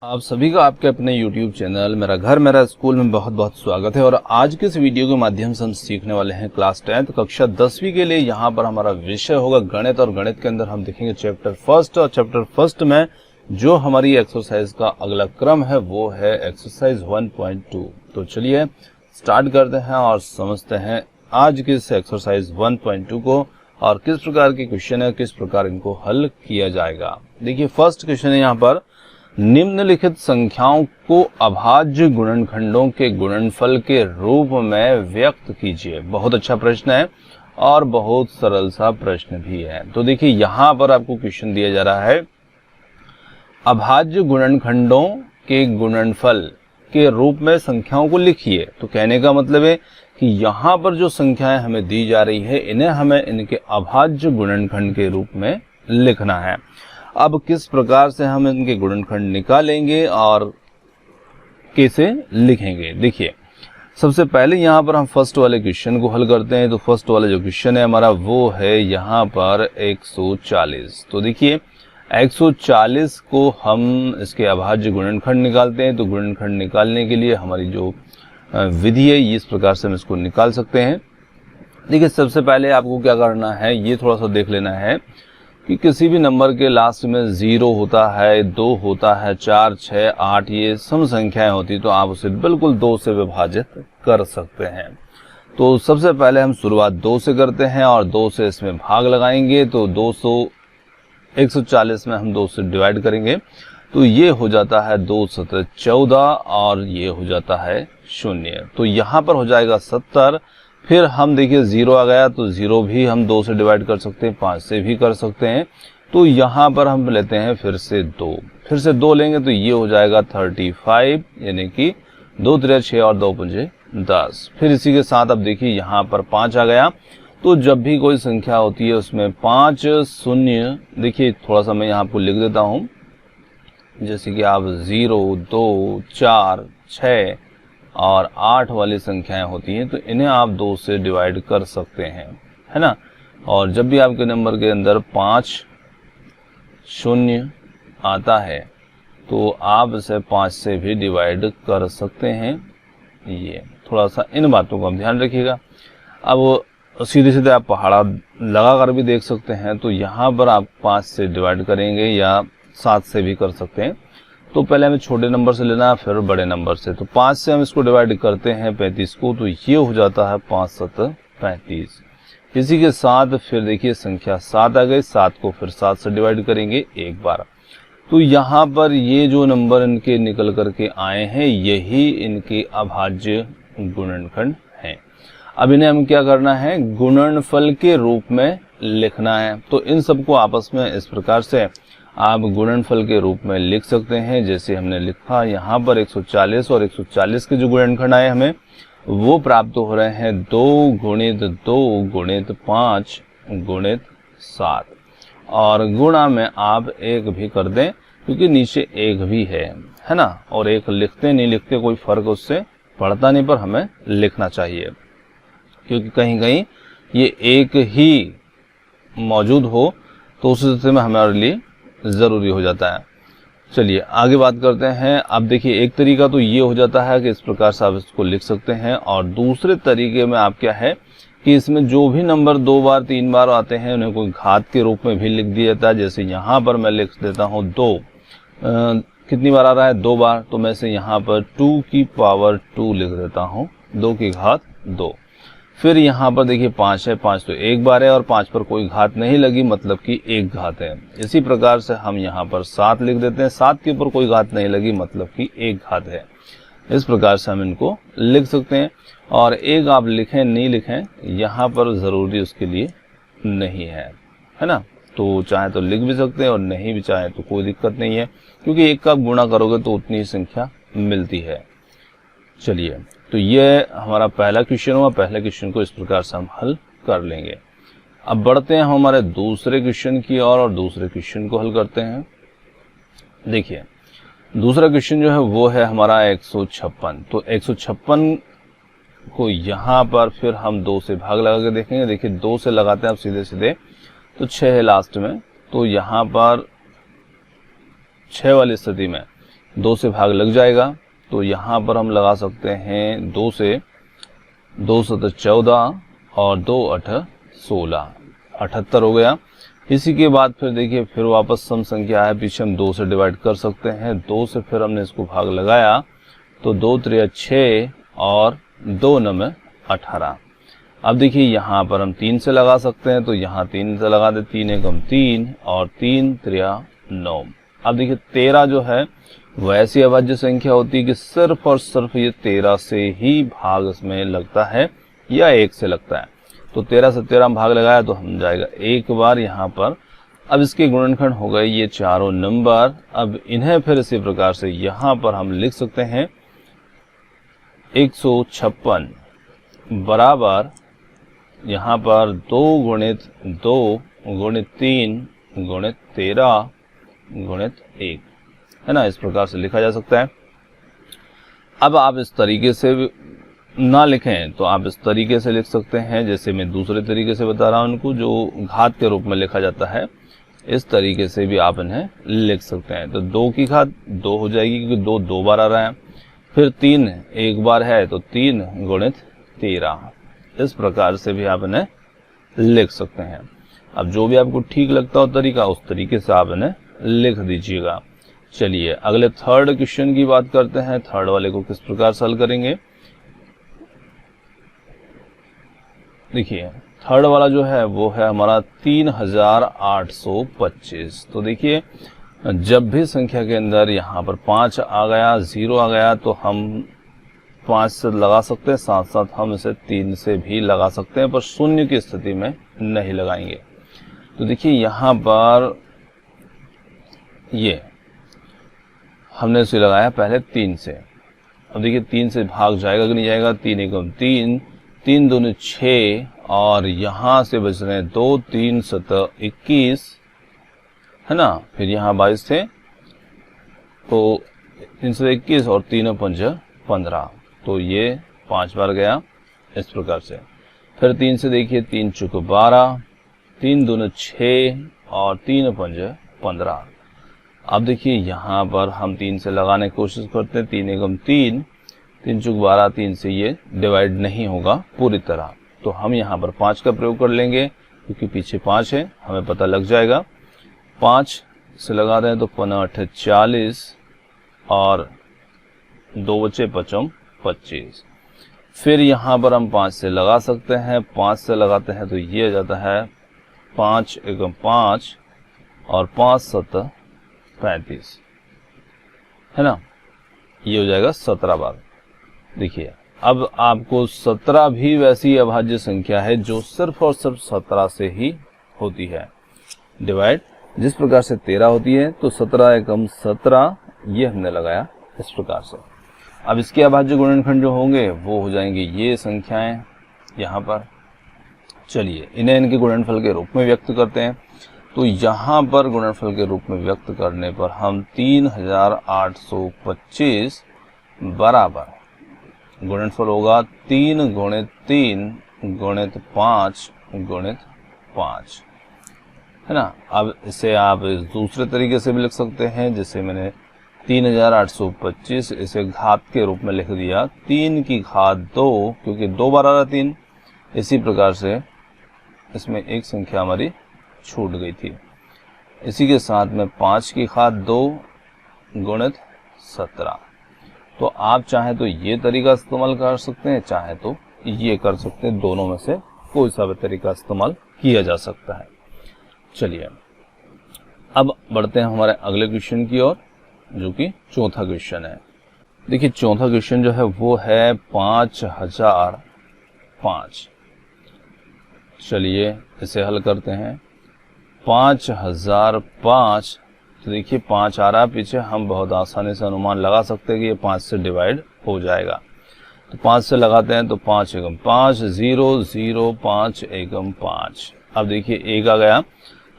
आप सभी का आपके अपने YouTube चैनल मेरा घर मेरा स्कूल में बहुत बहुत स्वागत है। और आज के इस वीडियो के माध्यम से हम सीखने वाले हैं क्लास 10 कक्षा 10वीं के लिए। यहाँ पर हमारा विषय होगा गणित, और गणित के अंदर हम देखेंगे चैप्टर फर्स्ट। और चैप्टर फर्स्ट में जो हमारी एक्सरसाइज का अगला क्रम है वो है एक्सरसाइज 1.2। तो चलिए स्टार्ट करते हैं और समझते हैं आज के इस एक्सरसाइज 1.2 को और किस प्रकार के क्वेश्चन है, किस प्रकार इनको हल किया जाएगा। देखिए फर्स्ट क्वेश्चन है यहाँ पर, निम्नलिखित संख्याओं को अभाज्य गुणनखंडों के गुणनफल के रूप में व्यक्त कीजिए। बहुत अच्छा प्रश्न है और बहुत सरल सा प्रश्न भी है। तो देखिए यहाँ पर आपको क्वेश्चन दिया जा रहा है, अभाज्य गुणनखंडों के गुणनफल के रूप में संख्याओं को लिखिए। तो कहने का मतलब है कि यहाँ पर जो संख्याएं हमें दी जा रही है इन्हें हमें इनके अभाज्य गुणनखंड के रूप में लिखना है। अब किस प्रकार से हम इनके गुणनखंड निकालेंगे और कैसे लिखेंगे, देखिए सबसे पहले यहाँ पर हम फर्स्ट वाले क्वेश्चन को हल करते हैं। तो फर्स्ट वाला जो क्वेश्चन है हमारा वो है यहाँ पर 140। तो देखिए 140 को हम इसके अभाज्य गुणनखंड निकालते हैं। तो गुणनखंड निकालने के लिए हमारी जो विधि है इस प्रकार से हम इसको निकाल सकते हैं। देखिए सबसे पहले आपको क्या करना है, ये थोड़ा सा देख लेना है कि किसी भी नंबर के लास्ट में 0 होता है, 2 होता है, 4, 6, 8 ये सम संख्याएं होती, तो आप उसे बिल्कुल 2 से विभाजित कर सकते हैं। तो सबसे पहले हम शुरुआत 2 से करते हैं और 2 से इसमें भाग लगाएंगे। तो 140 में हम 2 से डिवाइड करेंगे तो ये हो जाता है 2 7 14 और ये हो जाता है 0। तो यहाँ पर हो जाएगा 70। फिर हम देखिए 0 आ गया तो 0 भी हम 2 से डिवाइड कर सकते हैं, 5 से भी कर सकते हैं। तो यहाँ पर हम लेते हैं फिर से 2 लेंगे तो ये हो जाएगा 35, यानी कि 2 3 6 और 2 5 10। फिर इसी के साथ अब देखिए यहाँ पर 5 आ गया। तो जब भी कोई संख्या होती है उसमें 5 0, देखिए थोड़ा सा मैं यहाँ आपको लिख देता हूँ, जैसे कि आप 0 2 4 6 और 8 वाली संख्याएं होती हैं तो इन्हें आप 2 से डिवाइड कर सकते हैं, है ना। और जब भी आपके नंबर के अंदर 5 0 आता है तो आप इसे 5 से भी डिवाइड कर सकते हैं। ये थोड़ा सा इन बातों का ध्यान रखिएगा। अब सीधे सीधे आप पहाड़ा लगा कर भी देख सकते हैं। तो यहाँ पर आप 5 से डिवाइड करेंगे या 7 से भी कर सकते हैं। तो पहले हमें छोटे नंबर से लेना है फिर बड़े नंबर से। तो 5 से हम इसको डिवाइड करते हैं 35 को, तो ये हो जाता है 5 7 35। इसी के साथ फिर देखिए संख्या 7 आ गई, 7 को फिर 7 से डिवाइड करेंगे एक बार। तो यहाँ पर ये जो नंबर इनके निकल करके आए हैं यही इनके अभाज्य गुणनखंड हैं। अब इन्हें हम क्या करना है, गुणनफल के रूप में लिखना है। तो इन सबको आपस में इस प्रकार से आप गुणनफल के रूप में लिख सकते हैं। जैसे हमने लिखा यहाँ पर 140 और 140 के जो गुणनखंड आए हमें वो प्राप्त हो रहे हैं 2 गुणित 2 गुणित 5 गुणित 7, और गुणा में आप 1 भी कर दें क्योंकि नीचे 1 भी है ना। और 1 लिखते नहीं लिखते कोई फर्क उससे पड़ता नहीं, पर हमें लिखना चाहिए क्योंकि कहीं कहीं ये 1 ही मौजूद हो तो उस स्थिति में हमारे लिए ज़रूरी हो जाता है। चलिए आगे बात करते हैं। अब देखिए एक तरीका तो ये हो जाता है कि इस प्रकार से आप इसको लिख सकते हैं, और दूसरे तरीके में आप क्या है कि इसमें जो भी नंबर 2 बार 3 बार आते हैं उन्हें कोई घात के रूप में भी लिख दिया जाता है। जैसे यहाँ पर मैं लिख देता हूँ 2, कितनी बार आ रहा है 2 बार, तो मैं इसे यहाँ पर 2 की पावर 2 लिख देता हूँ, 2 की घात 2। फिर यहाँ पर देखिए 5 है, 5 तो एक बार है और 5 पर कोई घात नहीं लगी मतलब कि एक घात है। इसी प्रकार से हम यहाँ पर 7 लिख देते हैं, 7 के ऊपर कोई घात नहीं लगी मतलब कि एक घात है। इस प्रकार से हम इनको लिख सकते हैं। और एक आप लिखें नहीं लिखें यहाँ पर ज़रूरी उसके लिए नहीं है ना। तो चाहे तो लिख भी सकते हैं और नहीं भी चाहे तो कोई दिक्कत नहीं है, क्योंकि एक का गुणा करोगे तो उतनी ही संख्या मिलती है। चलिए तो ये हमारा पहला क्वेश्चन हुआ। पहले क्वेश्चन को इस प्रकार से हम हल कर लेंगे। अब बढ़ते हैं हमारे दूसरे क्वेश्चन की ओर और दूसरे क्वेश्चन को हल करते हैं। देखिए दूसरा क्वेश्चन जो है वो है हमारा 156। तो 156 को यहाँ पर फिर हम 2 से भाग लगा के देखेंगे। देखिए 2 से लगाते हैं आप सीधे सीधे तो 6 है लास्ट में। तो यहाँ पर 6 वाली स्थिति में 2 से भाग लग जाएगा, तो यहाँ पर हम लगा सकते हैं 2 से, 2 7 14 और 2 8 16, 78 हो गया। इसी के बाद फिर देखिए फिर वापस सम संख्या है, पीछे हम 2 से डिवाइड कर सकते हैं। 2 से फिर हमने इसको भाग लगाया तो 2 3 6 और 2 9 18। अब देखिए यहाँ पर हम 3 से लगा सकते हैं, तो यहाँ 3 से लगा दे, 3 एकम 3 और 3 3 9। अब देखिए 13 जो है वह ऐसी अभाज्य संख्या होती है कि सिर्फ और सिर्फ ये 13 से ही भाग इसमें लगता है या 1 से लगता है। तो 13 से 13 भाग लगाया तो हम जाएगा एक बार यहाँ पर। अब इसके गुणनखंड हो गए ये चारों नंबर। अब इन्हें फिर इसी प्रकार से यहाँ पर हम लिख सकते हैं 156 बराबर यहाँ पर 2 गुणित 2 गुणित 3 गुणित 13 गुणित 1, है ना। इस प्रकार से लिखा जा सकता है। अब आप इस तरीके से ना लिखें तो आप इस तरीके से लिख सकते हैं, जैसे मैं दूसरे तरीके से बता रहा हूं उनको, जो घात के रूप में लिखा जाता है। इस तरीके से भी आप इन्हें लिख सकते हैं। तो 2 की घात 2 हो जाएगी क्योंकि 2 2 बार आ रहा है, फिर 3 एक बार है तो 3 गुणित 13। इस प्रकार से भी आप इन्हें लिख सकते हैं। अब जो भी आपको ठीक लगता हो तरीका, उस तरीके से आप इन्हें लिख दीजिएगा। चलिए अगले थर्ड क्वेश्चन की बात करते हैं। थर्ड वाले को किस प्रकार से हल करेंगे, देखिए थर्ड वाला जो है वो है हमारा 3825। तो देखिए जब भी संख्या के अंदर यहाँ पर 5 आ गया, 0 आ गया, तो हम 5 से लगा सकते हैं, साथ साथ हम इसे 3 से भी लगा सकते हैं, पर शून्य की स्थिति में नहीं लगाएंगे। तो देखिए यहाँ पर ये हमने इसे लगाया पहले 3 से। अब देखिए 3 से भाग जाएगा कि नहीं जाएगा, 3 एकम 3, 3 दूनी 6 और यहाँ से बच रहे हैं 2, 3 7 21, है ना। फिर यहाँ 22 थे तो 3 से 21 और 3 5 15, तो ये 5 बार गया इस प्रकार से। फिर 3 से देखिए 3 चुक 12, 3 दूनी 6 और 3 5 15। अब देखिए यहाँ पर हम 3 से लगाने की कोशिश करते हैं, 3 एकम 3, 3 चुक 12, 3 से ये डिवाइड नहीं होगा पूरी तरह, तो हम यहाँ पर 5 का प्रयोग कर लेंगे क्योंकि पीछे 5 है, हमें पता लग जाएगा। 5 से लगा दें तो 15 8 40 और 2 बचे 5 25। फिर यहाँ पर हम 5 से लगा सकते हैं, 5 से लगाते हैं तो ये आ जाता है 5 एकम 5 और 5 7 35, है ना। ये हो जाएगा 17 बार। देखिए अब आपको 17 भी वैसी अभाज्य संख्या है जो सिर्फ और सिर्फ 17 से ही होती है डिवाइड। जिस प्रकार से 13 होती है तो 17 एकम 17 ये हमने लगाया इस प्रकार से। अब इसके अभाज्य गुणनखंड जो होंगे वो हो जाएंगे ये संख्याएं यहाँ पर। चलिए इन्हें इनके गुणनफल के रूप में व्यक्त करते हैं। तो यहाँ पर गुणनफल के रूप में व्यक्त करने पर हम 3825 बराबर गुणनफल होगा 3 गुणित 3 गुणित 5 गुणित 5, है ना। अब इसे आप दूसरे तरीके से भी लिख सकते हैं, जैसे मैंने 3825 इसे घात के रूप में लिख दिया, 3 की घात 2 क्योंकि 2 बार आ रहा 3। इसी प्रकार से इसमें एक संख्या हमारी छूट गई थी। इसी के साथ में 5 की घात 2 गुणित 17। तो आप चाहे तो ये तरीका इस्तेमाल कर सकते हैं, चाहे तो ये कर सकते हैं, दोनों में से कोई सा भी तरीका इस्तेमाल किया जा सकता है। चलिए अब बढ़ते हैं हमारे अगले क्वेश्चन की ओर, जो कि चौथा क्वेश्चन है। देखिए चौथा क्वेश्चन जो है वो है 5005। चलिए इसे हल करते हैं। 5005, तो देखिए 5 आ रहा है पीछे, हम बहुत आसानी से अनुमान लगा सकते हैं कि ये 5 से डिवाइड हो जाएगा। तो 5 से लगाते हैं तो 5 एकम 5, 0 0 5 एकम 5। अब देखिए 1 आ गया,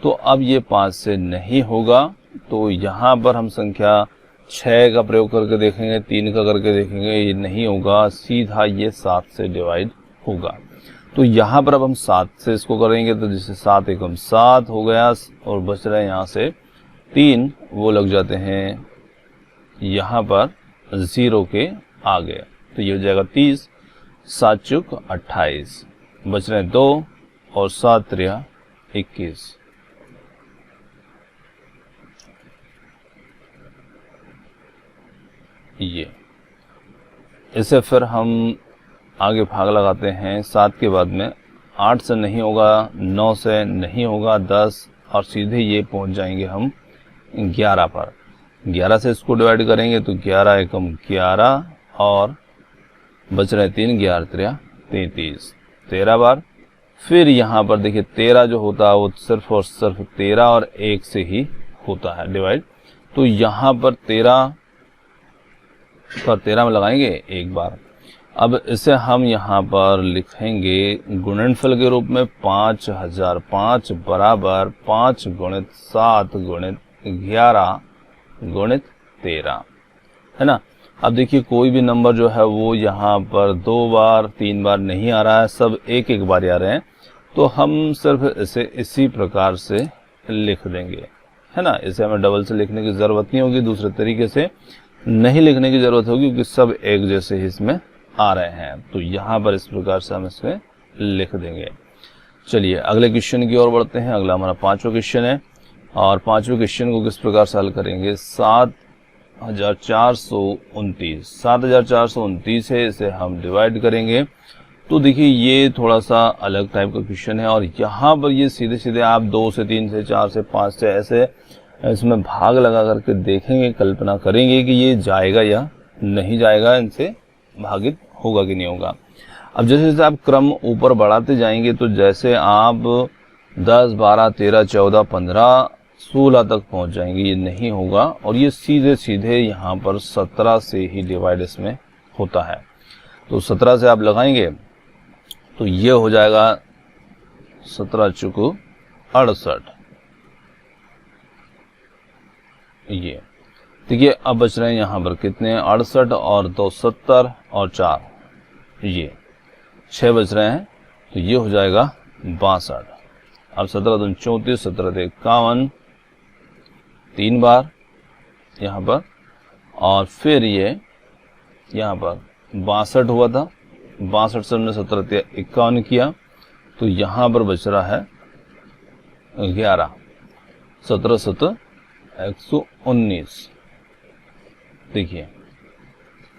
तो अब ये 5 से नहीं होगा, तो यहाँ पर हम संख्या 6 का प्रयोग करके देखेंगे, 3 का करके देखेंगे, ये नहीं होगा, सीधा ये 7 से डिवाइड होगा। तो यहाँ पर अब हम 7 से इसको करेंगे, तो जैसे 7 एकम 7 हो गया और बच रहे हैं यहाँ से 3, वो लग जाते हैं यहाँ पर 0 के आगे, तो ये हो जाएगा 30, 7 चुक 28, बच रहे 2 और 7 त्रिया 21। ये इसे फिर हम आगे भाग लगाते हैं। 7 के बाद में 8 से नहीं होगा, 9 से नहीं होगा, 10 और सीधे ये पहुंच जाएंगे हम 11 पर। 11 से इसको डिवाइड करेंगे तो 11 एकम 11 और बच रहे 3, 11 त्रिया 33, 13 बार। फिर यहाँ पर देखिए 13 जो होता है वो सिर्फ और सिर्फ 13 और 1 से ही होता है डिवाइड। तो यहाँ पर 13 में लगाएंगे एक बार। अब इसे हम यहाँ पर लिखेंगे गुणनफल के रूप में 5005 बराबर 5 गुणित 7 गुणित 11 गुणित 13, है ना। अब देखिए कोई भी नंबर जो है वो यहाँ पर 2 बार 3 बार नहीं आ रहा है, सब एक एक बार आ रहे हैं। तो हम सिर्फ इसे इसी प्रकार से लिख देंगे, है ना। इसे हमें डबल से लिखने की ज़रूरत नहीं होगी, दूसरे तरीके से नहीं लिखने की ज़रूरत होगी क्योंकि सब एक जैसे ही इसमें आ रहे हैं। तो यहाँ पर इस प्रकार से हम इसे लिख देंगे। चलिए अगले क्वेश्चन की ओर बढ़ते हैं। अगला हमारा 5वां क्वेश्चन है और 5वें क्वेश्चन को किस प्रकार से हल करेंगे। 7429 है, इसे हम डिवाइड करेंगे। तो देखिए ये थोड़ा सा अलग टाइप का क्वेश्चन है और यहाँ पर ये सीधे सीधे आप 2 से 3 से 4 से 5 से ऐसे इसमें भाग लगा करके देखेंगे, कल्पना करेंगे कि ये जाएगा या नहीं जाएगा, इनसे भागित होगा कि नहीं होगा। अब जैसे जैसे आप क्रम ऊपर बढ़ाते जाएंगे तो जैसे आप 10, 12, 13, 14, 15, 16 तक पहुंच जाएंगे, ये नहीं होगा। और ये सीधे सीधे यहाँ पर 17 से ही डिवाइड इसमें होता है। तो 17 से आप लगाएंगे तो ये हो जाएगा 17 चुकू 68। ये देखिए अब बच रहे हैं यहाँ पर कितने, 68 और 2 70 और 4 ये 6 बच रहे हैं। तो ये हो जाएगा 62। अब 17 दूनी 34, 17 दूनी 51, 3 बार यहाँ पर, और फिर ये यहाँ पर 62 हुआ था, 62 से हमने 17 दिया 51 किया, तो यहाँ पर बच रहा है 11, 17 7 119। देखिए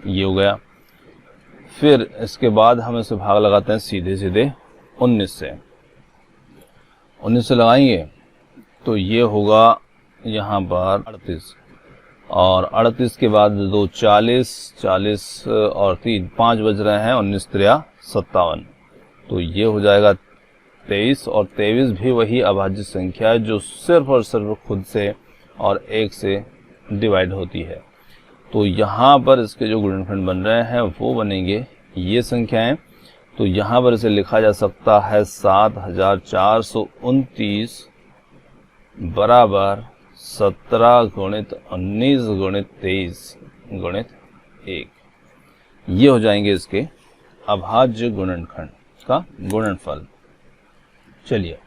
ये हो गया। फिर इसके बाद हम इसे भाग लगाते हैं सीधे सीधे 19 से। 19 से लगाएंगे तो ये होगा यहाँ पर 38, और 38 के बाद 2 40, 40 और 3 5 बज रहे हैं, 19 त्रिया 57। तो ये हो जाएगा 23, और 23 भी वही अभाज्य संख्या है जो सिर्फ और सिर्फ खुद से और 1 से डिवाइड होती है। तो यहाँ पर इसके जो गुणनखंड बन रहे हैं वो बनेंगे ये संख्याएं। तो यहाँ पर इसे लिखा जा सकता है 7429 बराबर 17 गुणित 19 गुणित 23 गुणित 1। ये हो जाएंगे इसके अभाज्य गुणनखंड का गुणनफल। चलिए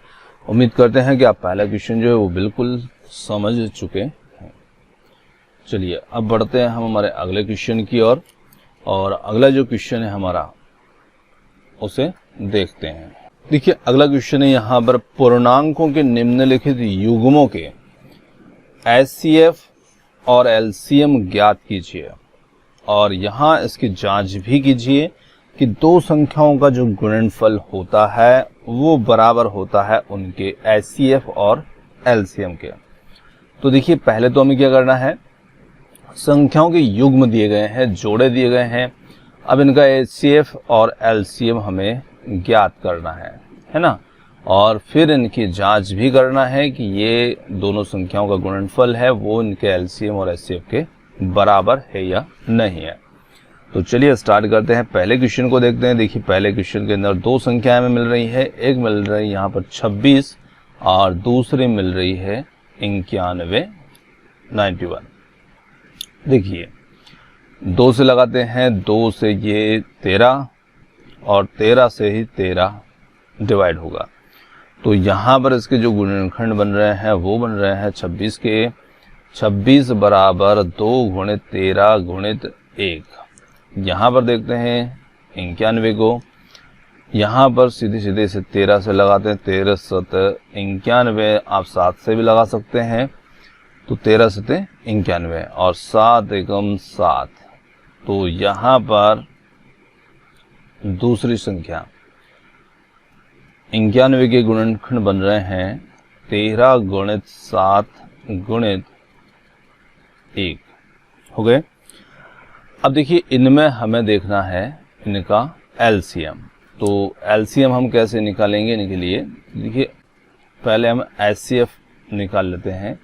उम्मीद करते हैं कि आप पहला क्वेश्चन जो है वो बिल्कुल समझ चुके हैं। चलिए अब बढ़ते हैं हम हमारे अगले क्वेश्चन की ओर, और अगला जो क्वेश्चन है हमारा उसे देखते हैं। देखिए अगला क्वेश्चन है यहाँ पर पूर्णांकों के निम्नलिखित युग्मों के HCF और LCM ज्ञात कीजिए, और यहाँ इसकी जांच भी कीजिए कि दो संख्याओं का जो गुणनफल होता है वो बराबर होता है उनके HCF और LCM के। तो देखिए पहले तो हमें क्या करना है, संख्याओं के युग्म दिए गए हैं, जोड़े दिए गए हैं। अब इनका HCF और LCM हमें ज्ञात करना है ना, और फिर इनकी जांच भी करना है कि ये दोनों संख्याओं का गुणनफल है वो इनके LCM और HCF के बराबर है या नहीं है। तो चलिए स्टार्ट करते हैं, पहले क्वेश्चन को देखते हैं। देखिए पहले क्वेश्चन के अंदर दो संख्याएं हमें मिल रही है, एक मिल रही है यहाँ पर 26 और दूसरी मिल रही है 91। देखिए 2 से लगाते हैं, 2 से ये 13 और 13 से ही 13 डिवाइड होगा। तो यहाँ पर इसके जो गुणनखंड बन रहे हैं वो बन रहे हैं 26 के 26 बराबर 2 गुणित 13 गुणित 1। यहाँ पर देखते हैं 91 को, यहाँ पर सीधे सीधे इसे 13 से लगाते हैं। 13 सत 91, आप 7 से भी लगा सकते हैं। तो 13 सत 91 और 7 एकम 7। तो यहाँ पर दूसरी संख्या 91 के गुणनखंड बन रहे हैं 13 गुणित 7 गुणित 1 हो गए। अब देखिए इनमें हमें देखना है इनका एलसीएम। तो एलसीएम हम कैसे निकालेंगे इनके लिए, देखिए पहले हम एचसीएफ निकाल लेते हैं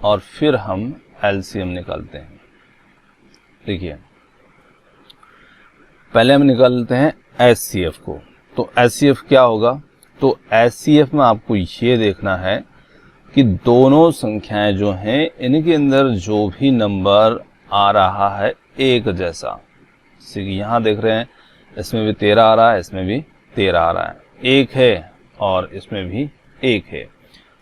और फिर हम एलसीएम निकालते हैं। देखिए पहले हम निकाल लेते हैं एचसीएफ को। तो एचसीएफ क्या होगा, तो एचसीएफ में आपको ये देखना है कि दोनों संख्याएं जो हैं इनके अंदर जो भी नंबर आ रहा है एक जैसा। यहाँ देख रहे हैं इसमें भी 13 आ रहा है, इसमें भी 13 आ रहा है, एक है और इसमें भी एक है।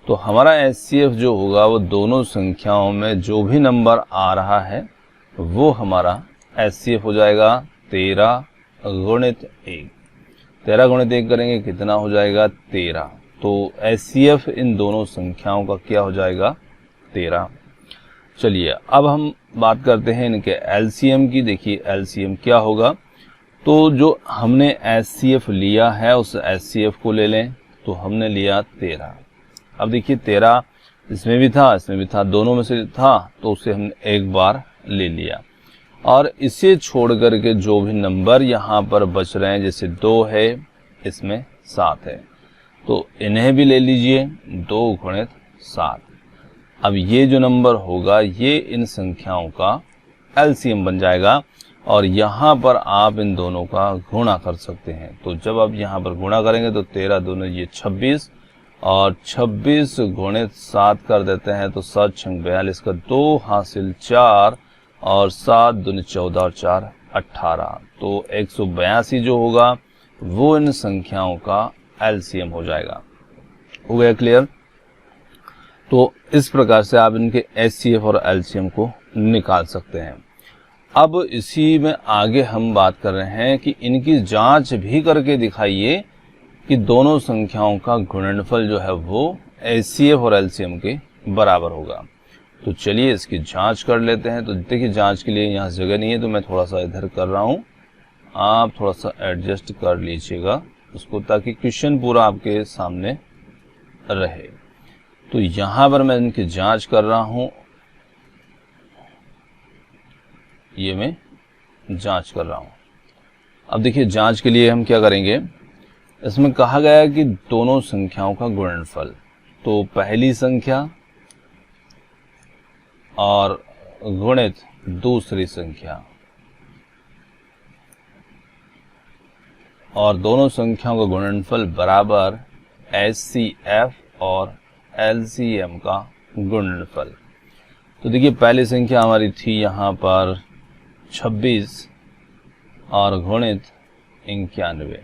तो हमारा एचसीएफ जो होगा वो दोनों संख्याओं में जो भी नंबर आ रहा है वो हमारा एचसीएफ हो जाएगा 13 गुणित 1। 13 गुणित 1 करेंगे कितना हो जाएगा 13। तो एचसीएफ इन दोनों संख्याओं का क्या हो जाएगा 13। चलिए अब हम बात करते हैं इनके एलसीएम की। देखिए एलसीएम क्या होगा, तो जो हमने एचसीएफ लिया है उस एचसीएफ को ले लें। तो हमने लिया 13। अब देखिए 13 इसमें भी था, इसमें भी था, दोनों में से था, तो उसे हमने एक बार ले लिया। और इसे छोड़ करके जो भी नंबर यहाँ पर बच रहे हैं, जैसे 2 है, इसमें 7 है, तो इन्हें भी ले लीजिए 2 गुणित 7। अब ये जो नंबर होगा ये इन संख्याओं का एलसीएम बन जाएगा और यहाँ पर आप इन दोनों का गुणा कर सकते हैं। तो जब आप यहाँ पर गुणा करेंगे तो 13 दूनी ये 26 और 26 गुणित 7 कर देते हैं तो 7 छंग 42 का 2 हासिल 4 और 7 दूनी 14 और 4 18। तो 182 जो होगा वो इन संख्याओं का एलसीएम हो जाएगा। हो गया क्लियर। तो इस प्रकार से आप इनके एचसीएफ और एलसीएम को निकाल सकते हैं। अब इसी में आगे हम बात कर रहे हैं कि इनकी जांच भी करके दिखाइए कि दोनों संख्याओं का गुणनफल जो है वो एचसीएफ और एलसीएम के बराबर होगा। तो चलिए इसकी जांच कर लेते हैं। तो देखिए जांच के लिए यहाँ जगह नहीं है तो मैं थोड़ा सा इधर कर रहा हूँ, आप थोड़ा सा एडजस्ट कर लीजिएगा उसको ताकि क्वेश्चन पूरा आपके सामने रहे। तो यहाँ पर मैं इनकी जांच कर रहा हूँ, ये मैं जांच कर रहा हूँ। अब देखिए जांच के लिए हम क्या करेंगे, इसमें कहा गया है कि दोनों संख्याओं का गुणनफल। तो पहली संख्या और गुणित दूसरी संख्या और दोनों संख्याओं का गुणनफल बराबर एचसीएफ और एलसीएम का गुणनफल। तो देखिए पहली संख्या हमारी थी यहाँ पर 26 और गुणित 91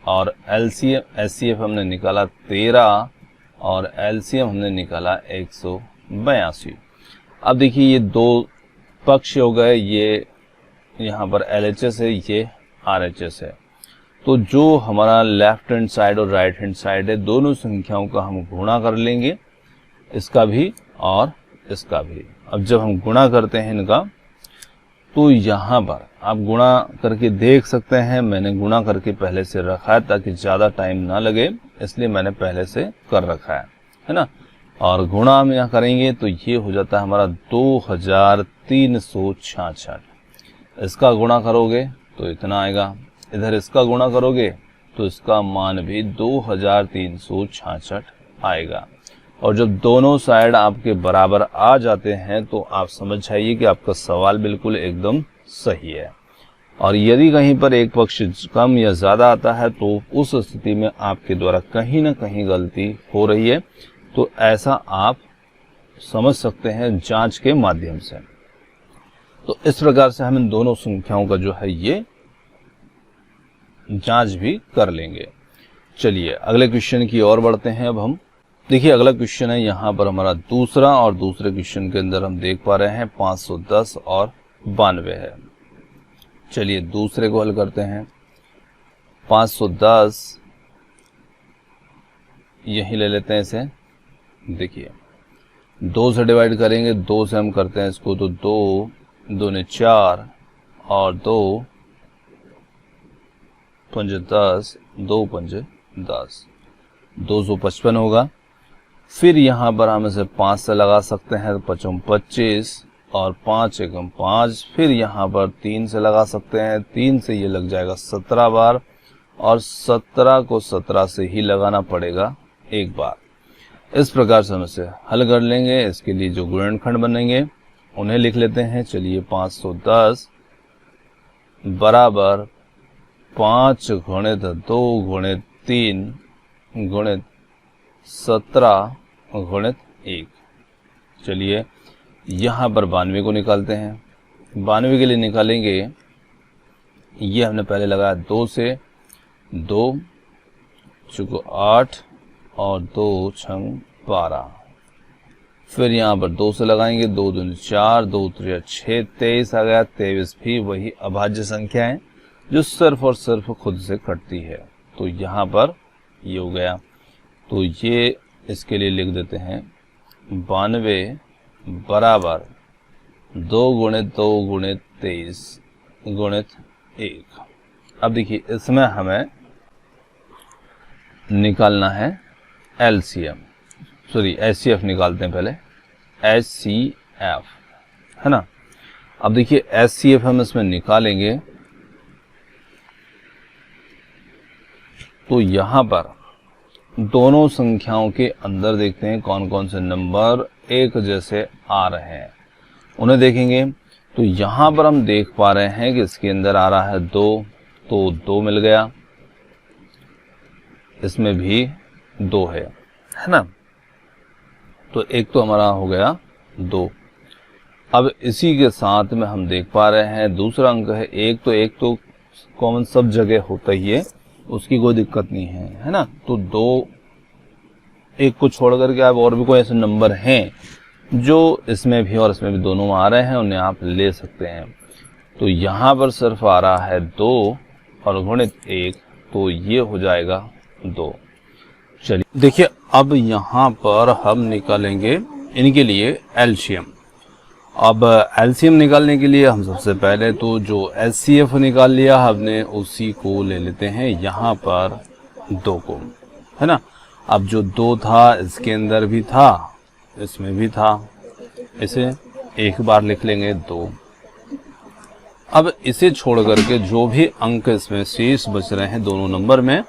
और एचसीएफ हमने निकाला 13 और एलसीएम हमने निकाला 182। अब देखिए ये दो पक्ष हो गए, ये यहाँ पर एलएचएस है, ये आरएचएस है। तो जो हमारा लेफ्ट हैंड साइड और राइट हैंड साइड है दोनों संख्याओं का हम गुणा कर लेंगे, इसका भी और इसका भी। अब जब हम गुणा करते हैं इनका तो यहाँ पर आप गुणा करके देख सकते हैं। मैंने गुणा करके पहले से रखा है ताकि ज़्यादा टाइम ना लगे, इसलिए मैंने पहले से कर रखा है ना। और गुणा हम यहाँ करेंगे तो ये हो जाता है हमारा 2366। इसका गुणा करोगे तो इतना आएगा, इधर इसका गुणा करोगे तो इसका मान भी 2366 आएगा। और जब दोनों साइड आपके बराबर आ जाते हैं तो आप समझ जाइए कि आपका सवाल बिल्कुल एकदम सही है। और यदि कहीं पर एक पक्ष कम या ज़्यादा आता है तो उस स्थिति में आपके द्वारा कहीं ना कहीं गलती हो रही है, तो ऐसा आप समझ सकते हैं जांच के माध्यम से। तो इस प्रकार से हम इन दोनों संख्याओं का जो है ये जांच भी कर लेंगे। चलिए अगले क्वेश्चन की ओर बढ़ते हैं। अब हम देखिए अगला क्वेश्चन है यहाँ पर हमारा दूसरा, और दूसरे क्वेश्चन के अंदर हम देख पा रहे हैं 510 और 92 है। चलिए दूसरे को हल करते हैं। 510 यही ले लेते हैं इसे। देखिए 2 से डिवाइड करेंगे, 2 से हम करते हैं इसको, तो 2 दूने 4 और 2 पंजे 10, 2 पंजे 10, 255 होगा। फिर यहाँ पर हम इसे 5 से लगा सकते हैं, 5 25 और 5 एकम 5। फिर यहाँ पर 3 से लगा सकते हैं, 3 से ये लग जाएगा 17 बार, और 17 को 17 से ही लगाना पड़ेगा एक बार। इस प्रकार से हम इसे हल कर लेंगे। इसके लिए जो गुणनखंड बनेंगे उन्हें लिख लेते हैं। चलिए 510 बराबर 5 गुणित 2 गुणित 3 गुणित 17 गुणित 1। चलिए यहाँ पर 92 को निकालते हैं। 92 के लिए निकालेंगे, ये हमने पहले लगाया 2 से, 2 चुको 8 और 2 छंग 12। फिर यहाँ पर 2 से लगाएंगे, 2 दूनी 4, 2 त्रिया 6, 23 आ गया। 23 भी वही अभाज्य संख्या है जो सिर्फ और सिर्फ खुद से कटती है, तो यहाँ पर ये हो गया। तो ये इसके लिए लिख देते हैं 92 बराबर 2 गुणित 2 गुणित 23 गुणित 1। अब देखिए इसमें हमें निकालना है एलसीएम, सॉरी एचसीएफ निकालते हैं पहले, एचसीएफ है ना। अब देखिए एचसीएफ हम इसमें निकालेंगे, तो यहाँ पर दोनों संख्याओं के अंदर देखते हैं कौन कौन से नंबर एक जैसे आ रहे हैं, उन्हें देखेंगे। तो यहाँ पर हम देख पा रहे हैं कि इसके अंदर आ रहा है 2, तो 2 मिल गया, इसमें भी 2 है ना। तो एक तो हमारा हो गया 2। अब इसी के साथ में हम देख पा रहे हैं दूसरा अंक है 1, तो 1 तो कॉमन सब जगह होता ही है, उसकी कोई दिक्कत नहीं है ना। तो 2, 1 को छोड़ करके आप और भी कोई ऐसे नंबर हैं जो इसमें भी और इसमें भी दोनों में आ रहे हैं, उन्हें आप ले सकते हैं। तो यहाँ पर सिर्फ आ रहा है 2 और गुणित 1, तो ये हो जाएगा 2। चलिए देखिए अब यहाँ पर हम निकालेंगे इनके लिए एलसीएम। अब एलसीएम निकालने के लिए हम सबसे पहले तो जो एचसीएफ निकाल लिया हमने उसी को ले लेते हैं यहाँ पर 2 को, है ना। अब जो 2 था इसके अंदर भी था, इसमें भी था, इसे एक बार लिख लेंगे 2। अब इसे छोड़ करके जो भी अंक इसमें शेष बच रहे हैं दोनों नंबर में,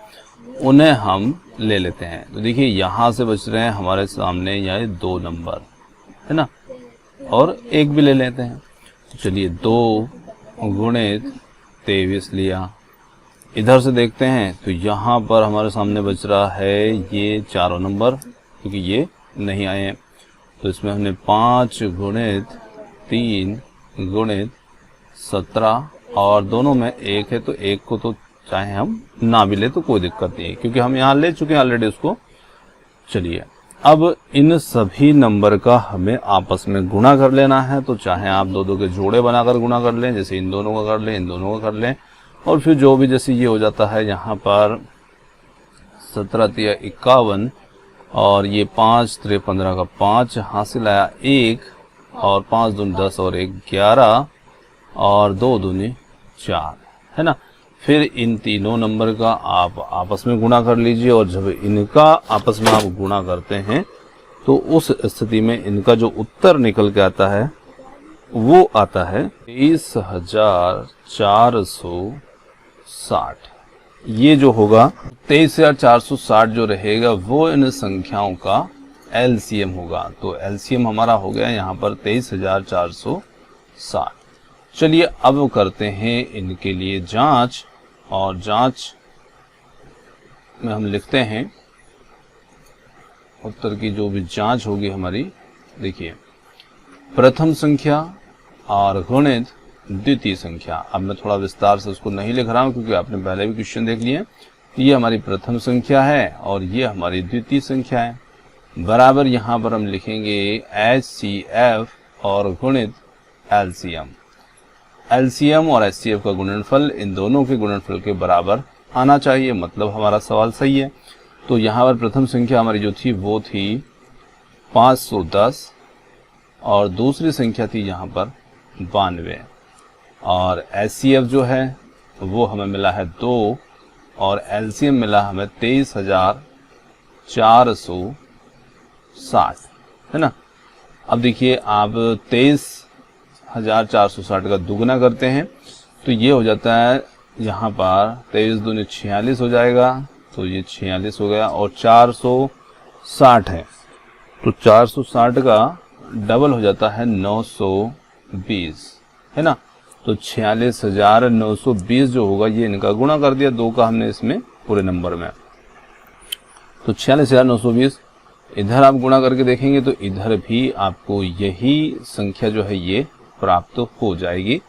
उन्हें हम ले लेते हैं। तो देखिए यहाँ से बच रहे हैं हमारे सामने ये 2 नंबर, है ना, और 1 भी ले लेते हैं। तो चलिए 2 गुणित 23 लिया। इधर से देखते हैं तो यहाँ पर हमारे सामने बच रहा है ये चारों नंबर, क्योंकि ये नहीं आए हैं। तो इसमें हमने 5 गुणित 3 गुणित 17, और दोनों में 1 है, तो 1 को तो चाहे हम ना भी ले तो कोई दिक्कत नहीं है, क्योंकि हम यहाँ ले चुके हैं ऑलरेडी उसको। चलिए अब इन सभी नंबर का हमें आपस में गुणा कर लेना है। तो चाहे आप 2 के जोड़े बनाकर गुणा कर लें, जैसे इन दोनों का कर लें, इन दोनों का कर लें, और फिर जो भी जैसे ये हो जाता है यहाँ पर 17 तिया 51, और ये 5 3 15 का 5 हासिल आया 1, और 5 दूनी 10 और 1 11, और 2 दूनी 4, है ना। फिर इन तीनों नंबर का आप आपस में गुणा कर लीजिए, और जब इनका आपस में आप गुणा करते हैं तो उस स्थिति में इनका जो उत्तर निकल के आता है वो आता है 23,460। ये जो होगा 23,460 जो रहेगा वो इन संख्याओं का एलसीएम होगा। तो एलसीएम हमारा हो गया यहाँ पर 23,460। चलिए अब करते हैं इनके लिए जांच, और जांच में हम लिखते हैं उत्तर की जो भी जांच होगी हमारी। देखिए प्रथम संख्या और गुणित द्वितीय संख्या। अब मैं थोड़ा विस्तार से उसको नहीं लिख रहा हूं क्योंकि आपने पहले भी क्वेश्चन देख लिए। ये हमारी प्रथम संख्या है और ये हमारी द्वितीय संख्या है। बराबर यहाँ पर हम लिखेंगे HCF और गुणित LCM। LCM और HCF का गुणनफल इन दोनों के गुणनफल के बराबर आना चाहिए, मतलब हमारा सवाल सही है। तो यहाँ पर प्रथम संख्या हमारी जो थी वो थी 510 और दूसरी संख्या थी यहाँ पर 92 और HCF जो है वो हमें मिला है 2 और LCM मिला हमें 23,460, है ना। अब देखिए आप 23,460 का दुगना करते हैं तो ये हो जाता है यहाँ पर 23 दूनी 46 हो जाएगा, तो ये 46 हो गया और 460 है तो 460 का डबल हो जाता है 920, है ना। तो 46,920 जो होगा ये इनका गुणा कर दिया 2 का हमने इसमें पूरे नंबर में, तो 46,920 इधर आप गुणा करके देखेंगे तो इधर भी आपको यही संख्या जो है ये प्राप्त हो जाएगी।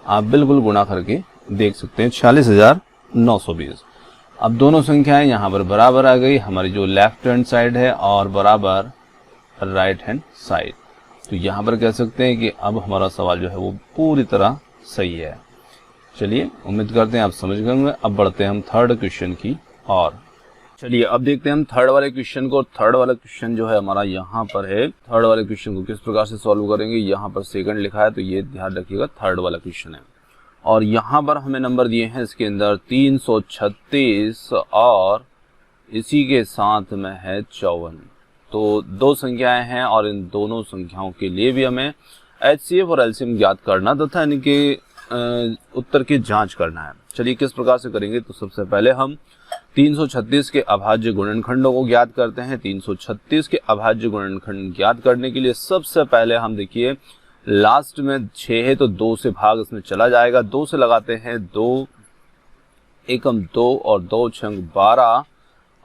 आप बिल्कुल गुणा करके देख सकते हैं 46,920। अब दोनों संख्याएं यहाँ पर बराबर आ गई, हमारी जो लेफ्ट हैंड साइड है और बराबर राइट हैंड साइड। तो यहाँ पर कह सकते हैं कि अब हमारा सवाल जो है वो पूरी तरह सही है। चलिए उम्मीद करते हैं आप समझ गए होंगे। अब बढ़ते हैं हम थर्ड क्वेश्चन की और चलिए अब देखते हैं हम थर्ड वाले क्वेश्चन को। थर्ड वाला क्वेश्चन जो है हमारा यहाँ पर है। थर्ड वाले क्वेश्चन को किस प्रकार से सॉल्व करेंगे, यहाँ पर सेकंड लिखा है तो ये ध्यान रखिएगा थर्ड वाला क्वेश्चन है और यहाँ पर हमें नंबर दिए हैं इसके अंदर 336 और इसी के साथ में है 54। तो दो संख्याएं हैं और इन दोनों संख्याओं के लिए भी हमें HCF और LCM ज्ञात करना तथा इनके उत्तर की जांच करना है। चलिए किस प्रकार से करेंगे, तो सबसे पहले हम 336 के अभाज्य गुणनखंडों को ज्ञात करते हैं। 336 के अभाज्य गुणनखंड ज्ञात करने के लिए सबसे पहले हम देखिए लास्ट में 6 है तो 2 से भाग इसमें चला जाएगा, 2 से लगाते हैं 2 एकम 2 और 2 छंग 12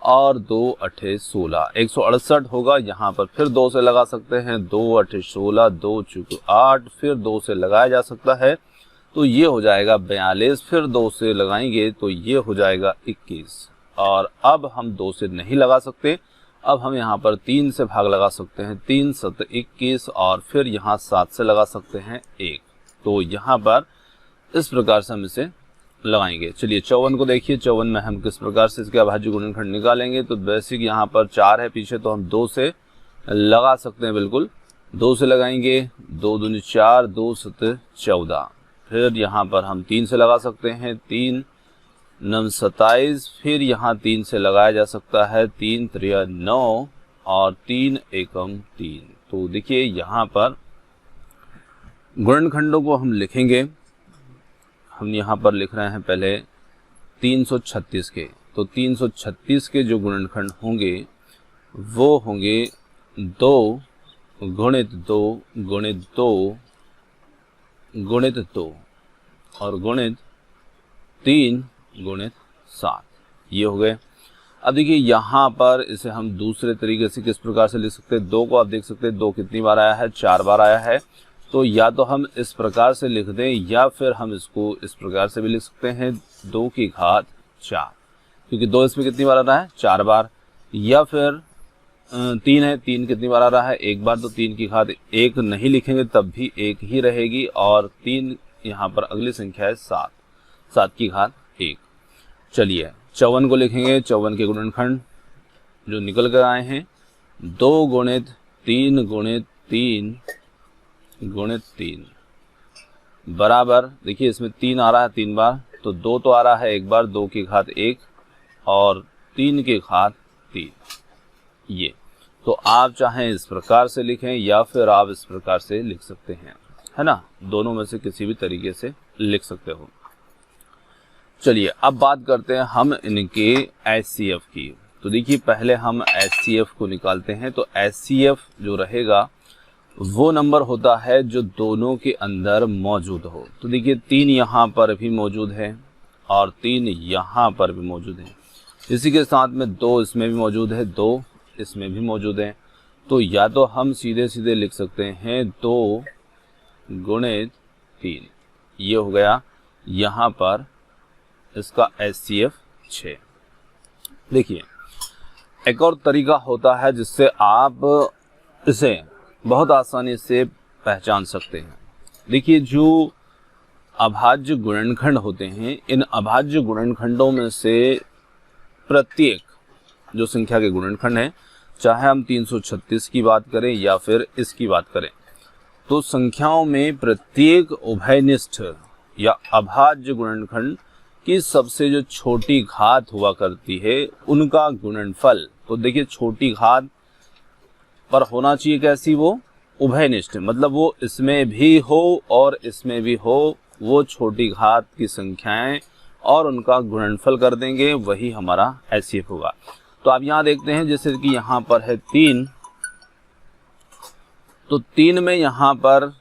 और 2 अठे 16, 168 होगा। यहाँ पर फिर 2 से लगा सकते हैं, 2 अठे 16, 2 चुक 8, फिर 2 से लगाया जा सकता है तो ये हो जाएगा 42, फिर 2 से लगाएंगे तो ये हो जाएगा 21 और अब हम 2 से नहीं लगा सकते, अब हम यहाँ पर 3 से भाग लगा सकते हैं, 3 7 21 और फिर यहाँ 7 से लगा सकते हैं 1। तो यहाँ पर इस प्रकार से हम इसे लगाएंगे। चलिए 54 को देखिए, 54 में हम किस प्रकार से इसके अभाज्य गुणनखंड निकालेंगे। तो बेसिक यहाँ पर 4 है पीछे तो हम 2 से लगा सकते हैं, बिल्कुल 2 से लगाएंगे, 2 दूनी 4, 2 7 14, फिर यहाँ पर हम 3 से लगा सकते हैं, 3 9 27, फिर यहाँ 3 से लगाया जा सकता है, 3 3 9 और 3 एकम 3। तो देखिए यहाँ पर गुणनखंडों को हम लिखेंगे, हम यहाँ पर लिख रहे हैं पहले 336 के, तो 336 के जो गुणनखंड होंगे वो होंगे 2 गुणित 2 गुणित 2 गुणित 2 और गुणित 3 गुणित 7, ये हो गए। अब देखिए यहाँ पर इसे हम दूसरे तरीके से किस प्रकार से लिख सकते हैं, 2 को आप देख सकते हैं 2 कितनी बार आया है, 4 बार आया है। तो या तो हम इस प्रकार से लिख दें या फिर हम इसको इस प्रकार से भी लिख सकते हैं 2 की घात 4, क्योंकि 2 इसमें कितनी बार आ रहा है, 4 बार। या फिर 3 है, 3 कितनी बार आ रहा है, 1 बार, तो 3 की घात 1 नहीं लिखेंगे तब भी 1 ही रहेगी और 3 यहाँ पर अगली संख्या है 7, 7 की घात 1। चलिए 54 को लिखेंगे, 54 के गुणनखंड जो निकल कर आए हैं 2 गुणित 3 गुणित 3 गुणित 3 बराबर, देखिए इसमें 3 आ रहा है 3 बार, तो 2 तो आ रहा है 1 बार, 2 की घात 1 और 3 की घात 3। ये तो आप चाहें इस प्रकार से लिखें या फिर आप इस प्रकार से लिख सकते हैं, है ना, दोनों में से किसी भी तरीके से लिख सकते हो। चलिए अब बात करते हैं हम इनके HCF की। तो देखिए पहले हम HCF को निकालते हैं। तो HCF जो रहेगा वो नंबर होता है जो दोनों के अंदर मौजूद हो। तो देखिए 3 यहाँ पर भी मौजूद है और 3 यहाँ पर भी मौजूद है, इसी के साथ में 2 इसमें भी मौजूद है, 2 इसमें भी मौजूद है। तो या तो हम सीधे सीधे लिख सकते हैं 2 गुणित 3, ये हो गया यहाँ पर इसका HCF 6। देखिए एक और तरीका होता है जिससे आप इसे बहुत आसानी से पहचान सकते हैं। देखिए, जो अभाज्य गुणनखंड होते हैं, इन अभाज्य गुणनखंडों में से प्रत्येक जो संख्या के गुणनखंड हैं, चाहे हम 336 की बात करें या फिर इसकी बात करें, तो संख्याओं में प्रत्येक उभयनिष्ठ या अभाज्य गुणनखंड की सबसे जो छोटी घात हुआ करती है उनका गुणनफल, तो देखिए छोटी घात पर होना चाहिए कैसी, वो उभयनिष्ठ, मतलब वो इसमें भी हो और इसमें भी हो, वो छोटी घात की संख्याएं और उनका गुणनफल कर देंगे, वही हमारा एचसीएफ होगा। तो आप यहाँ देखते हैं जैसे कि यहाँ पर है 3, तो 3 में यहाँ पर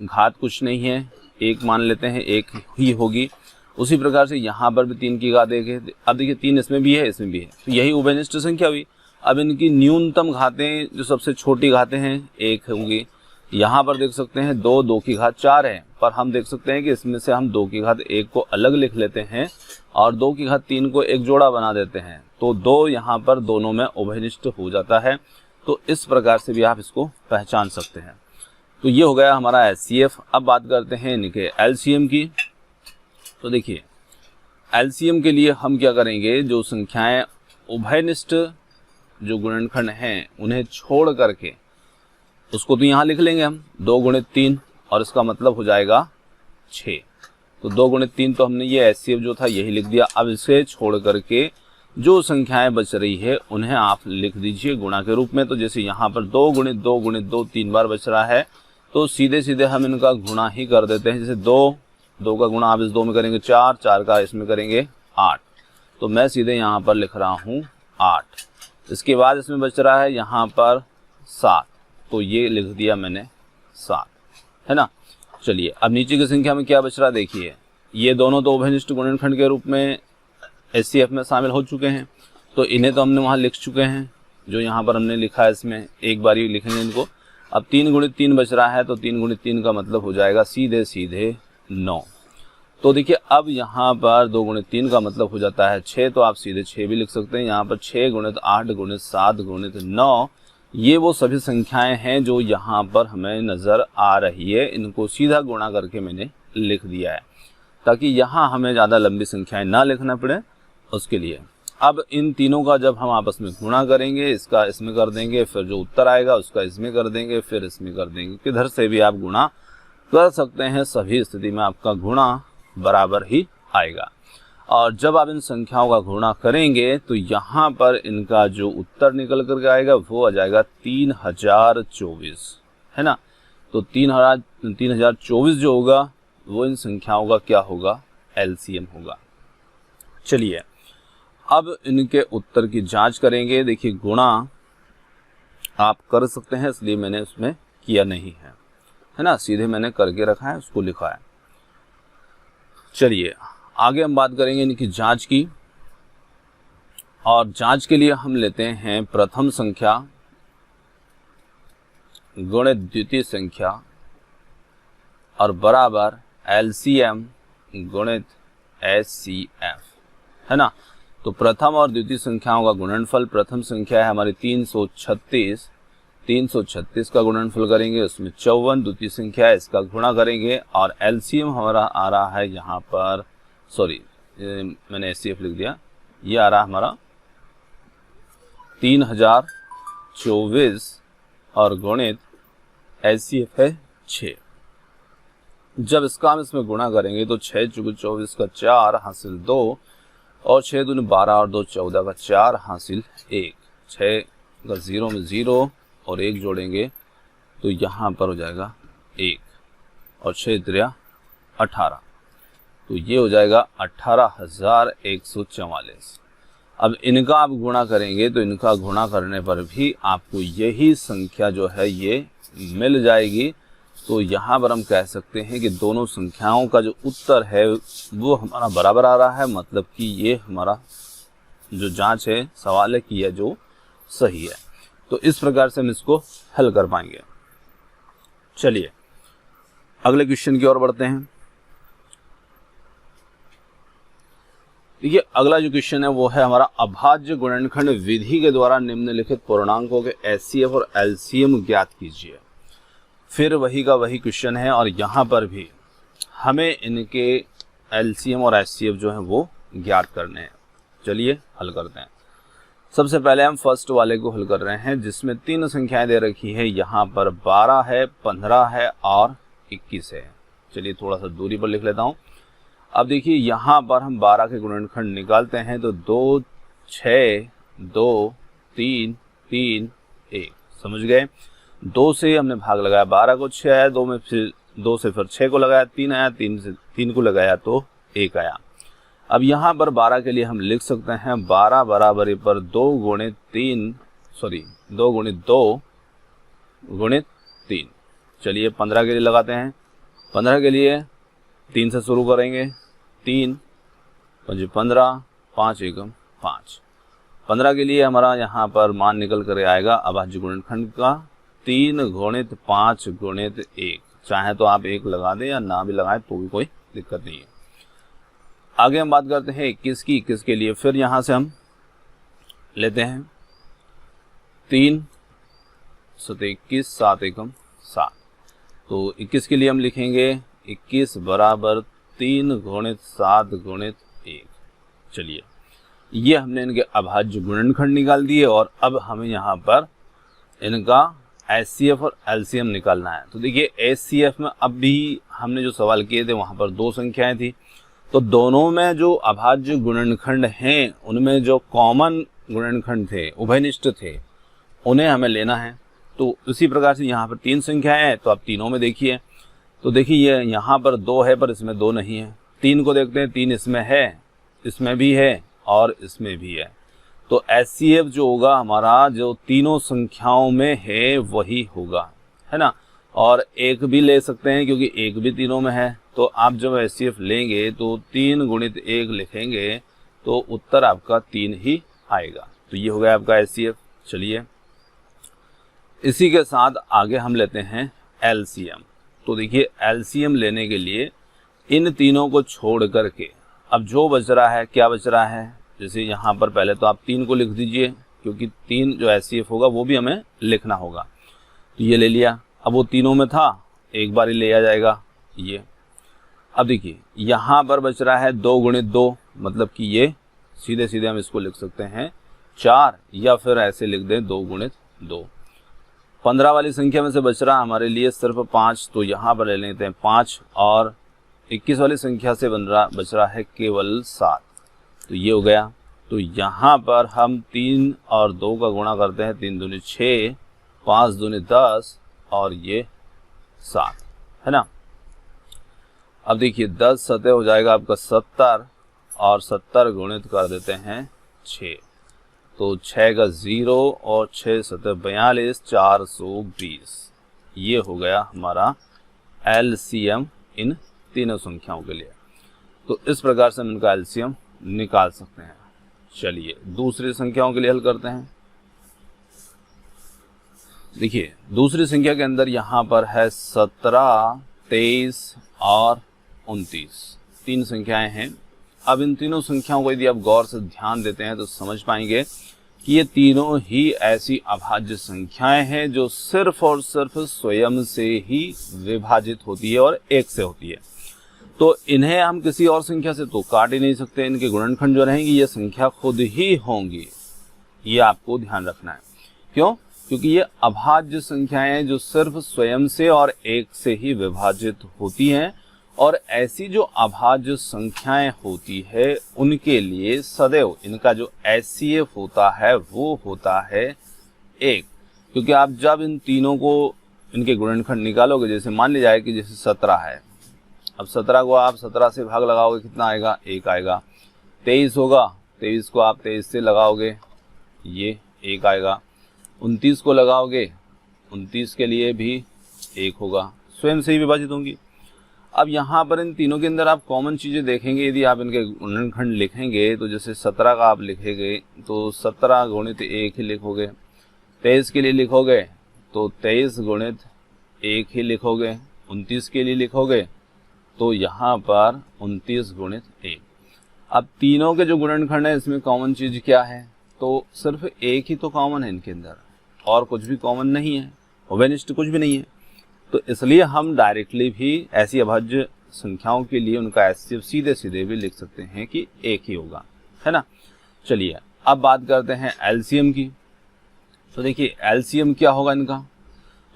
घात कुछ नहीं है, 1 मान लेते हैं, 1 ही होगी। उसी प्रकार से यहाँ पर भी 3 की घात 1 है। अब देखिए 3 इसमें भी है, इसमें भी है, तो यही उभयनिष्ठ संख्या हुई। अब इनकी न्यूनतम घातें, जो सबसे छोटी घातें हैं, 1 होंगी। यहाँ पर देख सकते हैं 2, 2 की घात 4 है, पर हम देख सकते हैं कि इसमें से हम 2 की घात 1 को अलग लिख लेते हैं और 2 की घात 3 को एक जोड़ा बना देते हैं, तो 2 यहाँ पर दोनों में उभयनिष्ठ हो जाता है। तो इस प्रकार से भी आप इसको पहचान सकते हैं। तो ये हो गया हमारा एचसीएफ। अब बात करते हैं इनके एलसीएम की। तो देखिए, एलसीएम के लिए हम क्या करेंगे, जो संख्याएं उभयनिष्ठ जो गुणनखंड हैं उन्हें छोड़ करके उसको तो यहाँ लिख लेंगे हम 2 गुणित 3, और इसका मतलब हो जाएगा 6। तो 2 गुणित 3 तो हमने ये एचसीएफ जो था यही लिख दिया। अब इसे छोड़ करके जो संख्याएं बच रही है उन्हें आप लिख दीजिए गुणा के रूप में। तो जैसे यहाँ पर 2 गुणित 2 गुणित 2 3 बार बच रहा है, तो सीधे सीधे हम इनका गुणा ही कर देते हैं। जैसे 2 का गुणा आप इस 2 में करेंगे 4, 4 का इसमें करेंगे 8, तो मैं सीधे यहाँ पर लिख रहा हूँ 8। इसके बाद इसमें बच रहा है यहाँ पर 7, तो ये लिख दिया मैंने 7, है ना। चलिए, अब नीचे की संख्या में क्या बच रहा है, देखिए ये दोनों तो उभयनिष्ठ गुणनखंड के रूप में एचसीएफ में शामिल हो चुके हैं, तो इन्हें तो हमने वहाँ लिख चुके हैं, जो यहाँ पर हमने लिखा है इसमें एक बार ही लिखेंगे इनको। अब 3 गुणित 3 बच रहा है, तो 3 गुणित 3 का मतलब हो जाएगा सीधे सीधे 9। तो देखिए, अब यहाँ पर 2 गुणित 3 का मतलब हो जाता है 6, तो आप सीधे 6 भी लिख सकते हैं। यहाँ पर 6 गुणित 8 गुणित 7 गुणित 9, ये वो सभी संख्याएं हैं जो यहाँ पर हमें नज़र आ रही है। इनको सीधा गुणा करके मैंने लिख दिया है, ताकि यहाँ हमें ज़्यादा लंबी संख्याएं ना लिखना पड़े, उसके लिए। अब इन तीनों का जब हम आपस में गुणा करेंगे, इसका इसमें कर देंगे, फिर जो उत्तर आएगा उसका इसमें कर देंगे, फिर इसमें कर देंगे। किधर से भी आप गुणा कर सकते हैं, सभी स्थिति में आपका गुणा बराबर ही आएगा। और जब आप इन संख्याओं का गुणा करेंगे तो यहाँ पर इनका जो उत्तर निकल करके आएगा वो आ जाएगा 3024, है ना। तो 3024 जो होगा वो इन संख्याओं का क्या होगा, एलसीएम होगा। चलिए, अब इनके उत्तर की जांच करेंगे। देखिए, गुणा आप कर सकते हैं, इसलिए मैंने उसमें किया नहीं है, है ना, सीधे मैंने करके रखा है, उसको लिखा है। चलिए, आगे हम बात करेंगे इनकी जांच की, और जांच के लिए हम लेते हैं प्रथम संख्या गुणित द्वितीय संख्या और बराबर एलसीएम गुणित एचसीएफ, है ना। तो प्रथम और द्वितीय संख्याओं का गुणनफल, प्रथम संख्या है हमारी 336, 336 का गुणनफल करेंगे, उसमें 54, द्वितीय संख्या है इसका गुणा करेंगे, और एलसीएम हमारा आ रहा है यहाँ पर, सॉरी मैंने एचसीएफ लिख दिया, ये आ रहा हमारा 3024 और गुणित एचसीएफ है 6। जब इसका हम इसमें गुणा करेंगे तो 6 चुके 24 का 4 हासिल 2, और 6 दूनी 12 और 2 14 का 4 हासिल 1, 6 का 0 में 0 और 1 जोड़ेंगे तो यहाँ पर हो जाएगा 1, और 6 3 18, तो ये हो जाएगा 18,144। अब इनका आप गुणा करेंगे तो इनका गुणा करने पर भी आपको यही संख्या जो है ये मिल जाएगी। तो यहाँ पर हम कह सकते हैं कि दोनों संख्याओं का जो उत्तर है वो हमारा बराबर आ रहा है, मतलब कि ये हमारा जो जांच है, सवाल है कि यह जो सही है। तो इस प्रकार से हम इसको हल कर पाएंगे। चलिए, अगले क्वेश्चन की ओर बढ़ते हैं। देखिए अगला जो क्वेश्चन है वो है हमारा अभाज्य गुणनखंड विधि के द्वारा निम्नलिखित पूर्णांकों के एचसीएफ और एलसीएम ज्ञात कीजिए। फिर वही का वही क्वेश्चन है और यहाँ पर भी हमें इनके एलसीएम और एचसीएफ जो है वो ज्ञात करने हैं। चलिए हल करते हैं। सबसे पहले हम फर्स्ट वाले को हल कर रहे हैं जिसमें 3 संख्याएं दे रखी है। यहाँ पर 12 है, 15 है और 21 है। चलिए थोड़ा सा दूरी पर लिख लेता हूँ। अब देखिए यहाँ पर हम 12 के गुणनखंड निकालते हैं तो 2, 6, 2, 3, 3, 1। समझ गए। 2 से हमने भाग लगाया, 12 को 6 आया, 2 से फिर 6 को लगाया, 3 आया, 3 से 3 को लगाया तो 1 आया। अब यहाँ पर 12 के लिए हम लिख सकते हैं 12 बराबरी पर 2 गुणित 2 गुणित 3। चलिए 15 के लिए लगाते हैं। 15 के लिए 3 से शुरू करेंगे, 3 5 15, 5 एकम 5। 15 के लिए हमारा यहाँ पर मान निकल कर आएगा अभाज्य गुणनखंड का 3 गुणित 5 गुणित 1। चाहे तो आप 1 लगा दें या ना भी लगाएं तो भी कोई दिक्कत नहीं है। आगे हम बात करते हैं 21 की। 21 के लिए फिर यहाँ से हम लेते हैं 3 7 21, 7 एकम 7। तो 21 के लिए हम लिखेंगे 21 बराबर 3 गुणित 7 गुणित 1। चलिए ये हमने इनके अभाज्य गुणनखंड निकाल दिए और अब हमें यहाँ पर इनका एचसीएफ और एलसीएम निकालना है। तो देखिए एचसीएफ में अब भी हमने जो सवाल किए थे वहाँ पर 2 संख्याएं थी, तो दोनों में जो अभाज्य गुणनखंड हैं उनमें जो कॉमन गुणनखंड थे, उभयनिष्ठ थे, उन्हें हमें लेना है। तो उसी प्रकार से यहाँ पर 3 संख्याएं हैं तो आप तीनों में देखिए। तो देखिए ये यहाँ पर 2 है पर इसमें 2 नहीं है। 3 को देखते हैं, 3 इसमें है, इसमें भी है और इसमें भी है। तो एचसीएफ जो होगा हमारा जो तीनों संख्याओं में है वही होगा, है ना। और 1 भी ले सकते हैं क्योंकि 1 भी तीनों में है। तो आप जब एचसीएफ लेंगे तो 3 गुणित 1 लिखेंगे तो उत्तर आपका 3 ही आएगा। तो ये हो गया आपका एचसीएफ। चलिए इसी के साथ आगे हम लेते हैं एलसीएम। तो देखिए एलसीएम लेने के लिए इन तीनों को छोड़ करके अब जो बच रहा है, क्या बच रहा है, जैसे यहाँ पर पहले तो आप 3 को लिख दीजिए क्योंकि 3 जो एचसीएफ होगा वो भी हमें लिखना होगा। तो ये ले लिया। अब वो तीनों में था, एक बार ही लिया जाएगा ये। अब देखिए यहाँ पर बच रहा है 2 गुणित 2, मतलब कि ये सीधे सीधे हम इसको लिख सकते हैं 4 या फिर ऐसे लिख दें 2 गुणित 2। 15 वाली संख्या में से बच रहा हमारे लिए सिर्फ 5, तो यहाँ पर ले लेते हैं 5 और 21 वाली संख्या से बच रहा है केवल 7। तो ये हो गया। तो यहाँ पर हम 3 और 2 का गुणा करते हैं, 3 दूनी 6, 5 दूनी 10 और ये 7, है ना। अब देखिए 10 सतह हो जाएगा आपका 70 और 70 गुणित कर देते हैं 6, तो 6 का 0 और 6 सतह 42, 420। ये हो गया हमारा एलसीएम इन तीनों संख्याओं के लिए। तो इस प्रकार से हम इनका एलसीएम निकाल सकते हैं। चलिए दूसरी संख्याओं के लिए हल करते हैं। देखिए दूसरी संख्या के अंदर यहाँ पर है 17, 23 और 29, 3 संख्याएं हैं। अब इन तीनों संख्याओं को यदि आप गौर से ध्यान देते हैं तो समझ पाएंगे कि ये तीनों ही ऐसी अभाज्य संख्याएं हैं जो सिर्फ और सिर्फ स्वयं से ही विभाजित होती है और 1 से होती है। तो इन्हें हम किसी और संख्या से तो काट ही नहीं सकते। इनके गुणनखंड जो रहेंगी ये संख्या खुद ही होंगी, ये आपको ध्यान रखना है। क्यों? क्योंकि ये अभाज्य संख्याएं जो सिर्फ स्वयं से और 1 से ही विभाजित होती हैं, और ऐसी जो अभाज्य संख्याएं होती है उनके लिए सदैव इनका जो एचसीएफ होता है वो होता है 1। क्योंकि आप जब इन तीनों को इनके गुणनखंड निकालोगे, जैसे मान लिया जाए कि जैसे 17 है, अब 17 को आप 17 से भाग लगाओगे कितना आएगा? 1 आएगा। 23 होगा, 23 को आप 23 से लगाओगे, ये 1 आएगा। 29 को लगाओगे, 29 के लिए भी 1 होगा, स्वयं से ही विभाजित होंगी। अब यहाँ पर इन तीनों के अंदर आप कॉमन चीज़ें देखेंगे। यदि आप इनके गुणनखंड लिखेंगे तो जैसे 17 का आप लिखेंगे तो 17 गुणित 1 ही लिखोगे। 23 के लिए लिखोगे तो 23 गुणित 1 ही लिखोगे। 29 के लिए लिखोगे तो यहाँ पर 29 गुणित 1। अब तीनों के जो गुणनखंड है इसमें कॉमन चीज क्या है, तो सिर्फ एक ही तो कॉमन है इनके अंदर, और कुछ भी कॉमन नहीं है, उभयनिष्ठ कुछ भी नहीं है। तो इसलिए हम डायरेक्टली भी ऐसी अभाज्य संख्याओं के लिए उनका एचसीएफ सीधे सीधे भी लिख सकते हैं कि एक ही होगा, है ना। चलिए अब बात करते हैं एलसीएम की। तो देखिए एलसीएम क्या होगा इनका,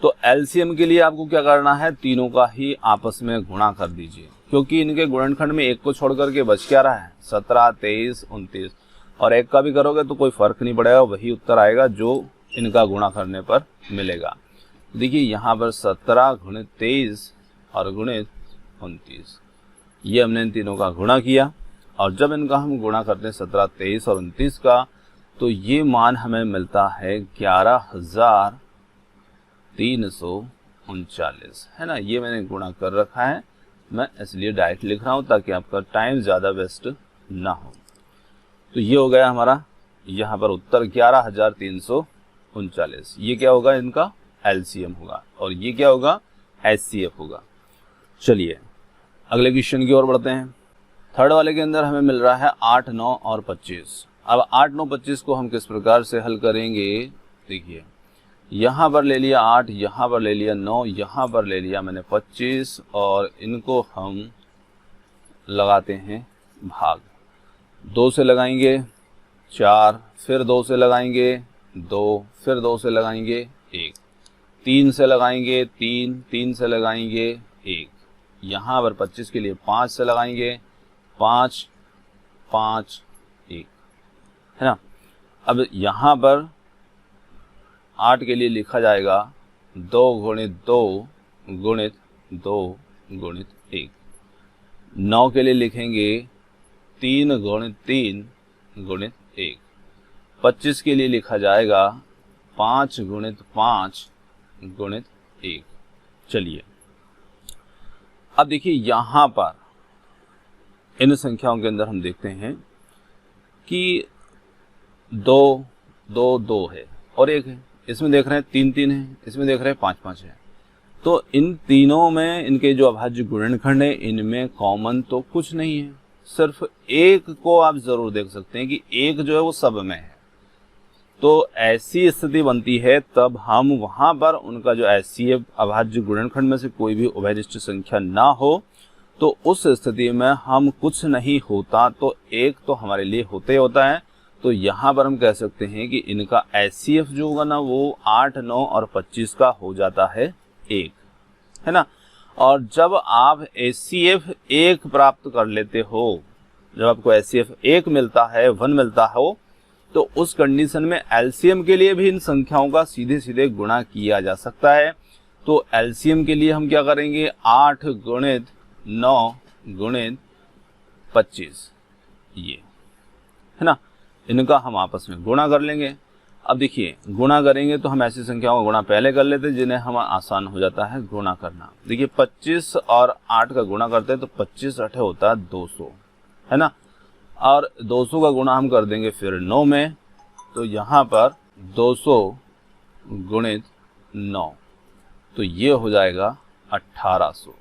तो एलसीएम के लिए आपको क्या करना है, तीनों का ही आपस में गुणा कर दीजिए, क्योंकि इनके गुणनखंड में एक को छोड़ करके बच क्या रहा है, 17, 23, 29, और एक का भी करोगे तो कोई फर्क नहीं पड़ेगा, वही उत्तर आएगा जो इनका गुणा करने पर मिलेगा। देखिए यहाँ पर 17 गुणित 23 और गुणित 29, ये हमने इन तीनों का गुणा किया, और जब इनका हम गुणा करते हैं 17, 23 और 29 का, तो ये मान हमें मिलता है 11,339, है ना। ये मैंने गुणा कर रखा है, मैं इसलिए डायरेक्ट लिख रहा हूँ ताकि आपका टाइम ज़्यादा वेस्ट ना हो। तो ये हो गया हमारा यहाँ पर उत्तर 11,339। ये क्या होगा, इनका एलसीएम होगा, और ये क्या होगा, एचसीएफ होगा। चलिए अगले क्वेश्चन की ओर बढ़ते हैं। थर्ड वाले के अंदर हमें मिल रहा है 8, 9 और 25। अब 8, 9, 25 को हम किस प्रकार से हल करेंगे, देखिए यहाँ पर ले लिया 8, यहाँ पर ले लिया 9, यहाँ पर ले लिया मैंने 25, और इनको हम लगाते हैं भाग। 2 से लगाएंगे 4, फिर 2 से लगाएंगे 2, फिर 2 से लगाएंगे 1, 3 से लगाएंगे 3, 3 से लगाएंगे 1, यहाँ पर 25 के लिए 5 से लगाएंगे 5, 5, 1, है ना। अब यहाँ पर 8 के लिए लिखा जाएगा 2 गुणित 2 गुणित 2 गुणित 1। 9 के लिए लिखेंगे 3 गुणित 3 गुणित 1। 25 के लिए लिखा जाएगा 5 गुणित 5 गुणित 1। चलिए अब देखिए यहाँ पर इन संख्याओं के अंदर हम देखते हैं कि 2, 2, 2 है और 1 है, इसमें देख रहे हैं 3, 3 है, इसमें देख रहे हैं 5, 5 है। तो इन तीनों में इनके जो अभाज्य गुणनखंड है इनमें कॉमन तो कुछ नहीं है, सिर्फ एक को आप जरूर देख सकते हैं कि एक जो है वो सब में है। तो ऐसी स्थिति बनती है तब हम वहां पर उनका जो एचसीएफ अभाज्य गुणनखंड में से कोई भी उभयनिष्ठ संख्या ना हो, तो उस स्थिति में हम कुछ नहीं होता तो एक तो हमारे लिए होते होता है। तो यहाँ पर हम कह सकते हैं कि इनका एचसीएफ जो होगा ना वो 8, 9 और 25 का हो जाता है 1, है ना। और जब आप एचसीएफ 1 प्राप्त कर लेते हो, जब आपको एचसीएफ 1 मिलता है, 1 मिलता हो, तो उस कंडीशन में एलसीएम के लिए भी इन संख्याओं का सीधे सीधे गुणा किया जा सकता है। तो एलसीएम के लिए हम क्या करेंगे, 8 गुणित 9 गुणित 25, ये है ना, इनका हम आपस में गुणा कर लेंगे। अब देखिए गुणा करेंगे तो हम ऐसी संख्याओं का गुणा पहले कर लेते हैं जिन्हें हम आसान हो जाता है गुणा करना। देखिए 25 और 8 का गुणा करते हैं तो 25 8 होता है 200, है ना, और 200 का गुणा हम कर देंगे फिर 9 में, तो यहाँ पर 200 गुणित 9, तो ये हो जाएगा 1800,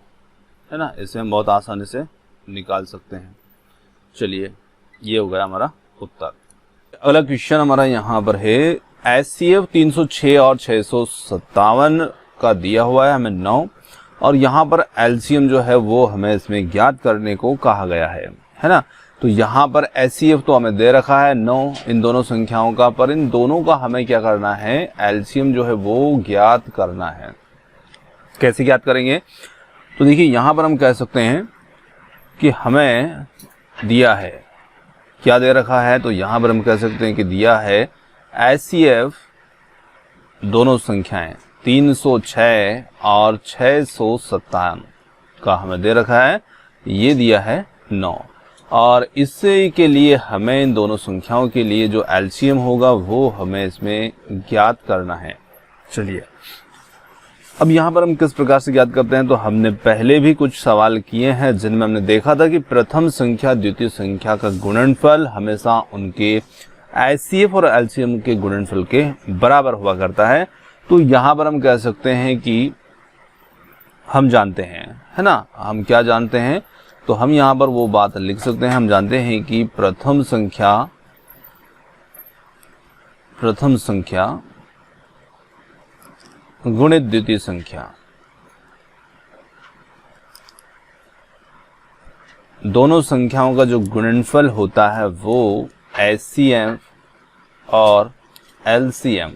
है ना। इसे हम बहुत आसानी से निकाल सकते हैं। चलिए ये हो गया हमारा उत्तर। अगला क्वेश्चन हमारा यहाँ पर है एचसीएफ 306 और 657 का दिया हुआ है हमें 9, और यहाँ पर एलसीएम जो है वो हमें इसमें ज्ञात करने को कहा गया है ना। तो यहाँ पर एचसीएफ तो हमें दे रखा है 9 इन दोनों संख्याओं का, पर इन दोनों का हमें क्या करना है, एलसीएम जो है वो ज्ञात करना है। कैसे ज्ञात करेंगे, तो देखिए यहाँ पर हम कह सकते हैं कि हमें दिया है, क्या दे रखा है, तो यहाँ पर हम कह सकते हैं कि दिया है एचसीएफ दोनों संख्याएं 306 और 657 का हमें दे रखा है, ये दिया है 9, और इससे के लिए हमें इन दोनों संख्याओं के लिए जो एलसीएम होगा वो हमें इसमें ज्ञात करना है। चलिए अब यहाँ पर हम किस प्रकार से ज्ञात करते हैं, तो हमने पहले भी कुछ सवाल किए हैं जिनमें हमने देखा था कि प्रथम संख्या द्वितीय संख्या का गुणनफल हमेशा उनके एचसीएफ और एलसीएम के गुणनफल के बराबर हुआ करता है। तो यहाँ पर हम कह सकते हैं कि हम जानते हैं, है ना, हम क्या जानते हैं तो हम यहाँ पर वो बात लिख सकते हैं। हम जानते हैं कि प्रथम संख्या गुणित द्वितीय संख्या, दोनों संख्याओं का जो गुणनफल होता है वो HCF और LCM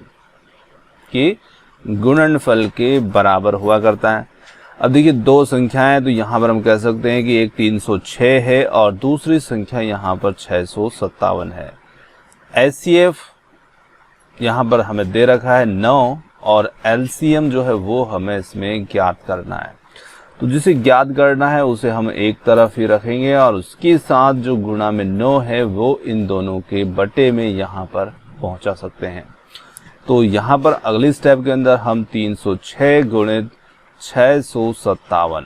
के गुणनफल के बराबर हुआ करता है। अब देखिए दो संख्याएं, तो यहाँ पर हम कह सकते हैं कि एक 306 है और दूसरी संख्या यहाँ पर 657 है। HCF यहाँ पर हमें दे रखा है 9 और LCM जो है वो हमें इसमें ज्ञात करना है। तो जिसे ज्ञात करना है उसे हम एक तरफ ही रखेंगे और उसके साथ जो गुणा में 9 है वो इन दोनों के बटे में यहाँ पर पहुंचा सकते हैं। तो यहाँ पर अगली स्टेप के अंदर हम 306 गुणित 657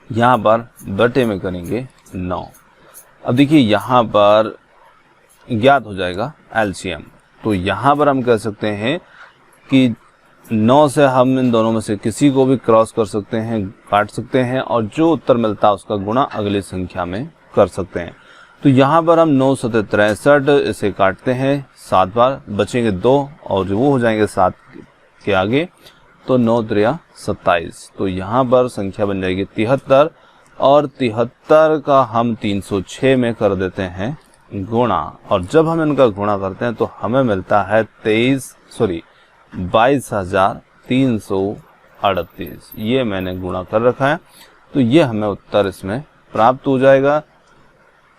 यहाँ पर बटे में करेंगे 9। अब देखिए यहाँ पर ज्ञात हो जाएगा LCM। तो यहाँ पर हम कह सकते हैं कि 9 से हम इन दोनों में से किसी को भी क्रॉस कर सकते हैं, काट सकते हैं और जो उत्तर मिलता है उसका गुणा अगली संख्या में कर सकते हैं। तो यहाँ पर हम 9 सते 63 इसे काटते हैं 7 बार, बचेंगे 2 और वो हो जाएंगे 7 के आगे, तो 9 त्रिया 27। तो यहाँ पर संख्या बन जाएगी 73 और 73 का हम 306 में कर देते हैं गुणा, और जब हम इनका गुणा करते हैं तो हमें मिलता है 22,338। ये मैंने गुणा कर रखा है, तो ये हमें उत्तर इसमें प्राप्त हो जाएगा।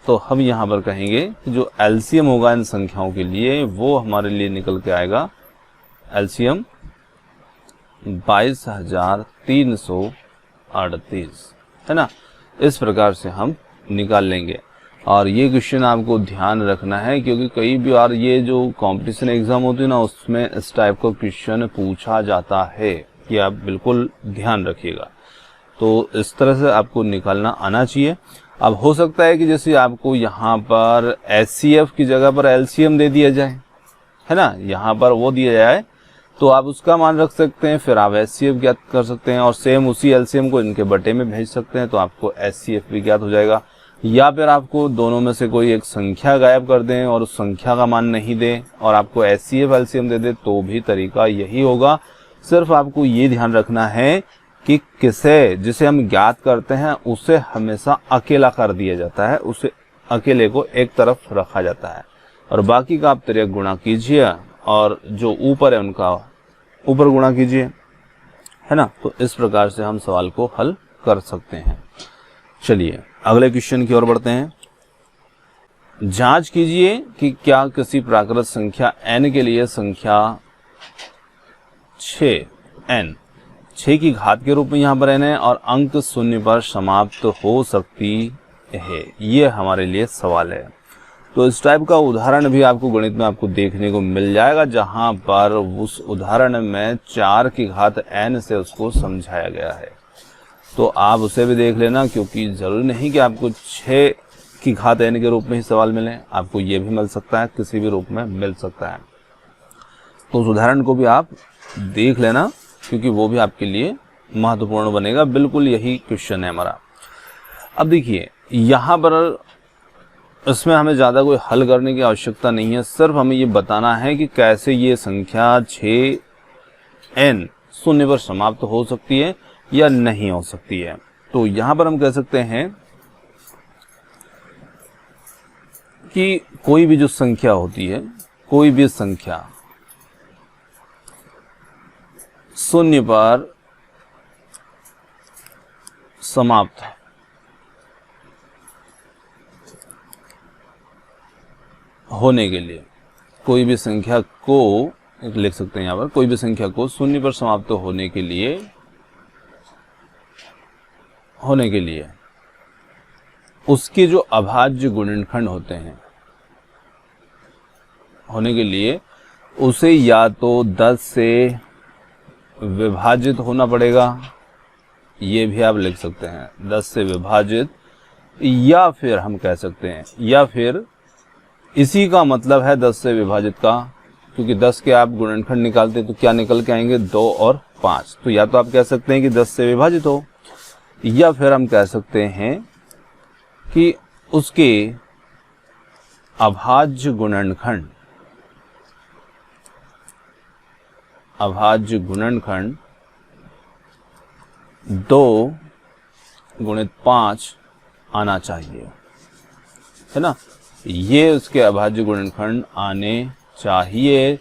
तो हम यहाँ पर कहेंगे कि जो LCM होगा इन संख्याओं के लिए वो हमारे लिए निकल के आएगा LCM 22,338 है ना। इस प्रकार से हम निकाल लेंगे। और ये क्वेश्चन आपको ध्यान रखना है क्योंकि कई बार ये जो कंपटीशन एग्जाम होती है ना उसमें इस टाइप का क्वेश्चन पूछा जाता है, कि आप बिल्कुल ध्यान रखिएगा। तो इस तरह से आपको निकालना आना चाहिए। अब हो सकता है कि जैसे आपको यहाँ पर HCF की जगह पर LCM दे दिया जाए, है ना, यहाँ पर वो दिया जाए तो आप उसका मान रख सकते हैं, फिर आप HCF ज्ञात कर सकते हैं और सेम उसी LCM को इनके बटे में भेज सकते हैं, तो आपको HCF भी ज्ञात हो जाएगा। या फिर आपको दोनों में से कोई एक संख्या गायब कर दें और उस संख्या का मान नहीं दें और आपको HCF LCM दे दे तो भी तरीका यही होगा। सिर्फ आपको ये ध्यान रखना है कि जिसे हम ज्ञात करते हैं उसे हमेशा अकेला कर दिया जाता है, उसे अकेले को एक तरफ रखा जाता है और बाकी का आप तिर्यक गुणा कीजिए और जो ऊपर है उनका ऊपर गुणा कीजिए, है ना। तो इस प्रकार से हम सवाल को हल कर सकते हैं। चलिए अगले क्वेश्चन की ओर बढ़ते हैं। जांच कीजिए कि क्या किसी प्राकृत संख्या n के लिए संख्या 6 की घात के रूप में यहाँ पर n है और अंक 0 पर समाप्त हो सकती है। ये हमारे लिए सवाल है। तो इस टाइप का उदाहरण भी आपको गणित में आपको देखने को मिल जाएगा, जहां पर उस उदाहरण में 4 की घात n से उसको समझाया गया है। तो आप उसे भी देख लेना, क्योंकि जरूरी नहीं कि आपको 6 की घात n के रूप में ही सवाल मिले, आपको ये भी मिल सकता है, किसी भी रूप में मिल सकता है। तो उस उदाहरण को भी आप देख लेना, क्योंकि वो भी आपके लिए महत्वपूर्ण बनेगा। बिल्कुल यही क्वेश्चन है हमारा। अब देखिए यहाँ पर इसमें हमें ज़्यादा कोई हल करने की आवश्यकता नहीं है, सिर्फ हमें ये बताना है कि कैसे ये संख्या 6n 0 पर समाप्त हो सकती है या नहीं हो सकती है। तो यहाँ पर हम कह सकते हैं कि कोई भी जो संख्या होती है, कोई भी संख्या 0 पर समाप्त होने के लिए, कोई भी संख्या को लिख सकते हैं यहाँ पर, कोई भी संख्या को 0 पर समाप्त होने के लिए उसके जो अभाज्य गुणनखंड होते हैं, होने के लिए उसे या तो 10 से विभाजित होना पड़ेगा, ये भी आप लिख सकते हैं 10 से विभाजित, या फिर हम कह सकते हैं या फिर इसी का मतलब है 10 से विभाजित का, क्योंकि 10 के आप गुणनखंड निकालते हैं तो क्या निकल के आएंगे 2 और 5। तो या तो आप कह सकते हैं कि 10 से विभाजित हो, या फिर हम कह सकते हैं कि उसके अभाज्य गुणनखंड अभाज्य गुणनखंड 2 गुणित 5 आना चाहिए, है ना। ये उसके अभाज्य गुणनखंड आने चाहिए,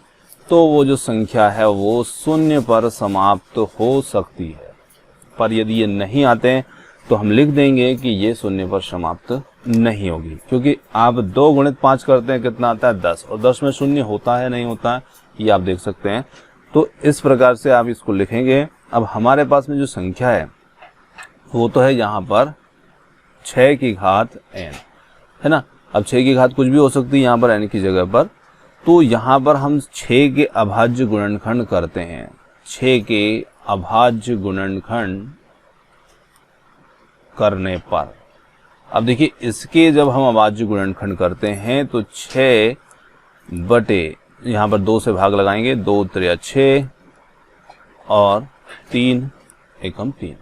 तो वो जो संख्या है वो शून्य पर समाप्त हो सकती है। पर यदि ये नहीं आते तो हम लिख देंगे कि ये शून्य पर समाप्त नहीं होगी, क्योंकि आप 2 गुणित 5 करते हैं, कितना आता है 10, और 10 में शून्य होता है नहीं होता है ये आप देख सकते हैं। तो इस प्रकार से आप इसको लिखेंगे। अब हमारे पास में जो संख्या है वो तो है यहाँ पर 6 की घात n, है ना। अब 6 की घात कुछ भी हो सकती है यहाँ पर n की जगह पर, तो यहाँ पर हम 6 के अभाज्य गुणनखंड करते हैं। 6 के अभाज्य गुणनखंड करने पर, अब देखिए इसके जब हम अभाज्य गुणनखंड करते हैं तो 6 बटे यहाँ पर 2 से भाग लगाएंगे, 2 3 6 और 3 एकम 3।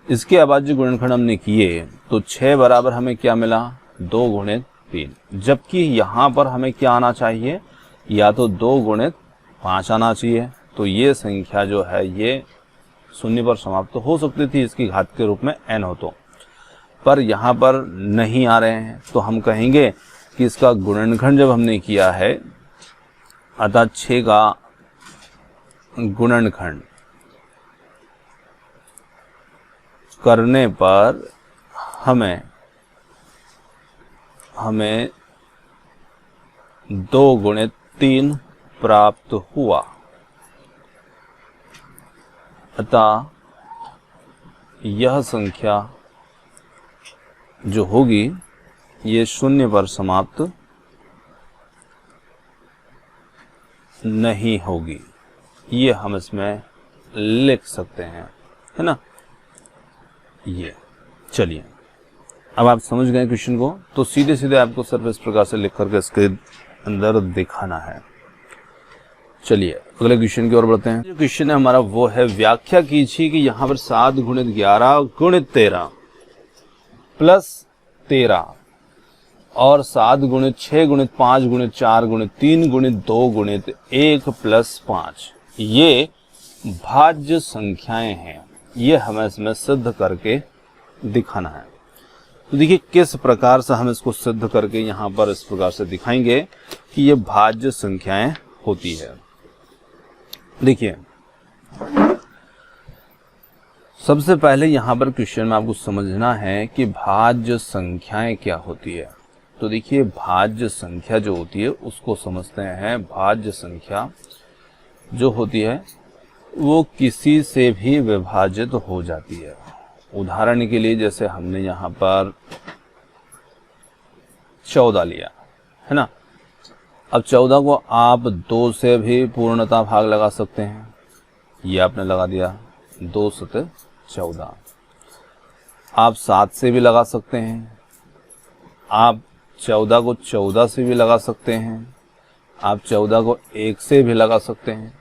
इसके अभाज्य गुणनखंड हमने किए तो 6 बराबर हमें क्या मिला, 2 गुणित 3, जबकि यहाँ पर हमें क्या आना चाहिए, या तो 2 गुणित 5 आना चाहिए। तो ये संख्या जो है ये शून्य पर समाप्त तो हो सकती थी इसकी घात के रूप में n हो तो, पर यहाँ पर नहीं आ रहे हैं, तो हम कहेंगे कि इसका गुणनखंड जब हमने किया है, अतः 6 का गुणनखंड करने पर हमें 2 गुणित 3 प्राप्त हुआ। अतः यह संख्या जो होगी ये शून्य पर समाप्त नहीं होगी, ये हम इसमें लिख सकते हैं, है ना। ये चलिए, अब आप समझ गए क्वेश्चन को, तो सीधे सीधे आपको सिर्फ इस प्रकार से लिख करके इसके अंदर दिखाना है। चलिए अगले क्वेश्चन की ओर बढ़ते हैं। जो क्वेश्चन है हमारा वो है, व्याख्या कीजिए कि यहाँ पर 7 गुणित 11 गुणित 13 प्लस 13 और 7 गुणित 6 गुणित 5 गुणित 4 गुणित 3 गुणित 2 गुणित 1 प्लस 5 ये भाज्य संख्याएं हैं। ये हमें इसमें सिद्ध करके दिखाना है। तो देखिए किस प्रकार से हम इसको सिद्ध करके यहाँ पर इस प्रकार से दिखाएंगे कि ये भाज्य संख्याएं होती है। देखिए सबसे पहले यहाँ पर क्वेश्चन में आपको समझना है कि भाज्य संख्याएं क्या होती है। तो देखिए भाज्य संख्या जो होती है उसको समझते हैं। भाज्य संख्या जो होती है वो किसी से भी विभाजित हो जाती है। उदाहरण के लिए जैसे हमने यहाँ पर 14 लिया, है ना। अब 14 को आप 2 से भी पूर्णतः भाग लगा सकते हैं। ये आपने लगा दिया 2 सते 14। आप 7 से भी लगा सकते हैं। आप 14 को 14 से भी लगा सकते हैं। आप 14 को 1 से भी लगा सकते हैं।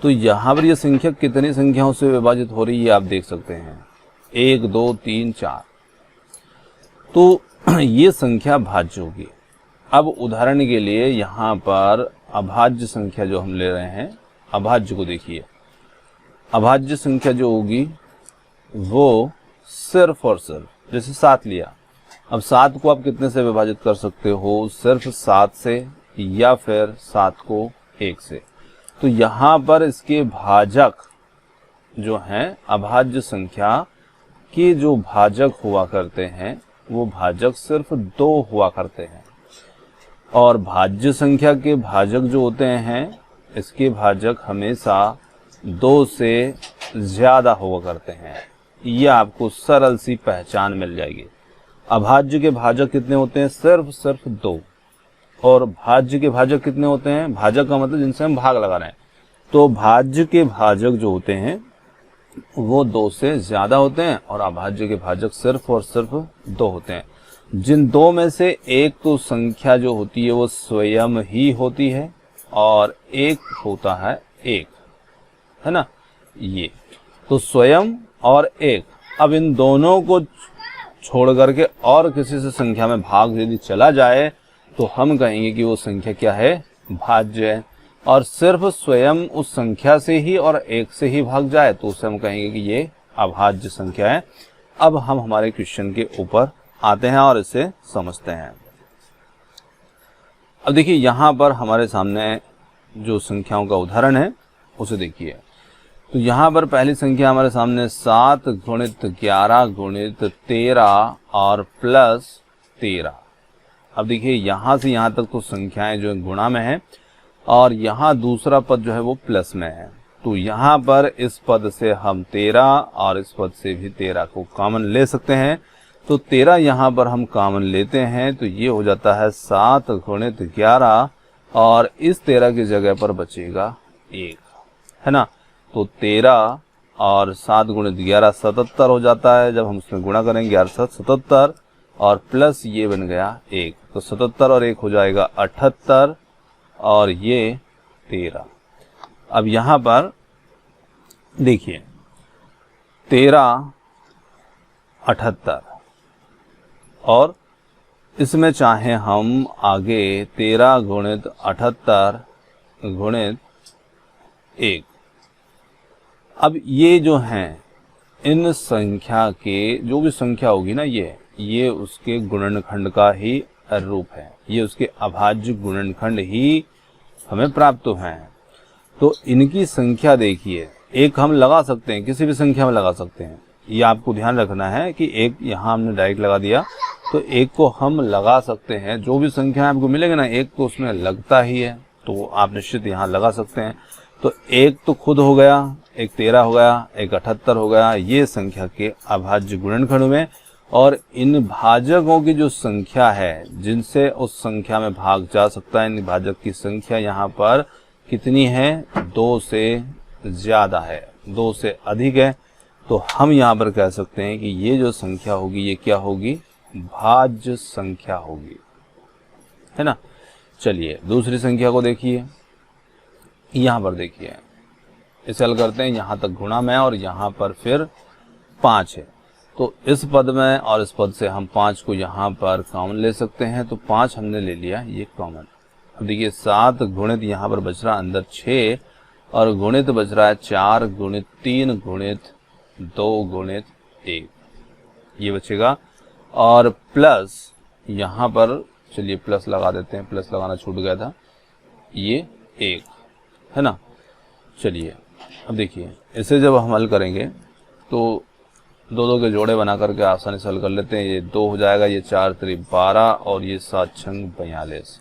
तो यहाँ पर ये संख्या कितनी संख्याओं से विभाजित हो रही है आप देख सकते हैं, 1 2 3 4। तो ये संख्या भाज्य होगी। अब उदाहरण के लिए यहाँ पर अभाज्य संख्या जो हम ले रहे हैं, अभाज्य को देखिए। अभाज्य संख्या जो होगी वो सिर्फ और सिर्फ, जैसे 7 लिया, अब 7 को आप कितने से विभाजित कर सकते हो, सिर्फ 7 से या फिर 7 को 1 से। तो यहाँ पर इसके भाजक जो हैं, अभाज्य संख्या के जो भाजक हुआ करते हैं वो भाजक सिर्फ 2 हुआ करते हैं, और भाज्य संख्या के भाजक जो होते हैं इसके भाजक हमेशा 2 से ज्यादा हुआ करते हैं। यह आपको सरल सी पहचान मिल जाएगी। अभाज्य के भाजक कितने होते हैं, सिर्फ 2, और भाज्य के भाजक कितने होते हैं, भाजक का मतलब जिनसे हम भाग लगा रहे हैं, तो भाज्य के भाजक जो होते हैं वो 2 से ज्यादा होते हैं, और अभाज्य के भाजक सिर्फ और सिर्फ 2 होते हैं। जिन 2 में से एक तो संख्या जो होती है वो स्वयं ही होती है, और एक होता है 1, है ना। ये तो स्वयं और 1, अब इन दोनों को छोड़ करके और किसी से संख्या में भाग यदि चला जाए तो हम कहेंगे कि वो संख्या क्या है, भाज्य है। और सिर्फ स्वयं उस संख्या से ही और 1 से ही भाग जाए तो उसे हम कहेंगे कि ये अभाज्य संख्या है। अब हम हमारे क्वेश्चन के ऊपर आते हैं और इसे समझते हैं। अब देखिए यहाँ पर हमारे सामने जो संख्याओं का उदाहरण है उसे देखिए। तो यहाँ पर पहली संख्या हमारे सामने 7 गुणित 11 गुणित 13 और प्लस 13। अब देखिए यहाँ से यहाँ तक तो संख्याएं जो गुणा में है और यहाँ दूसरा पद जो है वो प्लस में है। तो यहाँ पर इस पद से हम 13 और इस पद से भी 13 को कॉमन ले सकते हैं। तो 13 यहाँ पर हम कॉमन लेते हैं तो ये हो जाता है 7 गुणित 11 और इस 13 की जगह पर बचेगा 1, है ना। तो 13 और 7 गुणित 11 77 हो जाता है। जब हम उसमें गुणा करेंगे 11 77 और प्लस ये बन गया 1, तो 77 और 1 हो जाएगा 78 और ये 13। अब यहाँ पर देखिए 13 78 और इसमें चाहे हम आगे 13 गुणित 78 गुणित 1। अब ये जो हैं इन संख्या के जो भी संख्या होगी ना ये उसके गुणनखंड का ही रूप है, ये उसके अभाज्य गुणनखंड ही हमें प्राप्त हैं। तो इनकी संख्या देखिए, एक हम लगा सकते हैं, किसी भी संख्या में लगा सकते हैं। ये आपको ध्यान रखना है कि एक यहाँ हमने डायरेक्ट लगा दिया तो एक को हम लगा सकते हैं। जो भी संख्या आपको मिलेगा ना एक तो उसमें लगता ही है, तो आप निश्चित यहाँ लगा सकते हैं। तो एक तो खुद हो गया, एक 13 हो गया, एक 78 हो गया, ये संख्या के अभाज्य गुणनखंड में। और इन भाजकों की जो संख्या है जिनसे उस संख्या में भाग जा सकता है, इन भाजक की संख्या यहाँ पर कितनी है, 2 से ज़्यादा है, 2 से अधिक है। तो हम यहाँ पर कह सकते हैं कि ये जो संख्या होगी ये क्या होगी, भाज्य संख्या होगी, है ना। चलिए दूसरी संख्या को देखिए। यहाँ पर देखिए इसे हल करते हैं, यहाँ तक गुणा में और यहाँ पर फिर 5 है। तो इस पद में और इस पद से हम 5 को यहाँ पर कॉमन ले सकते हैं। तो 5 हमने ले लिया ये कॉमन। अब देखिए 7 गुणित यहाँ पर बच रहा अंदर 6 और गुणित बच रहा है 4 गुणित 3 गुणित 2 गुणित 1, ये बचेगा। और प्लस यहाँ पर चलिए प्लस लगा देते हैं, प्लस लगाना छूट गया था, ये 1 है ना। चलिए अब देखिए इसे जब हम हल करेंगे तो 2 के जोड़े बना करके आसानी से हल कर लेते हैं। ये 2 हो जाएगा, ये 4 3 12 और ये 7 6 42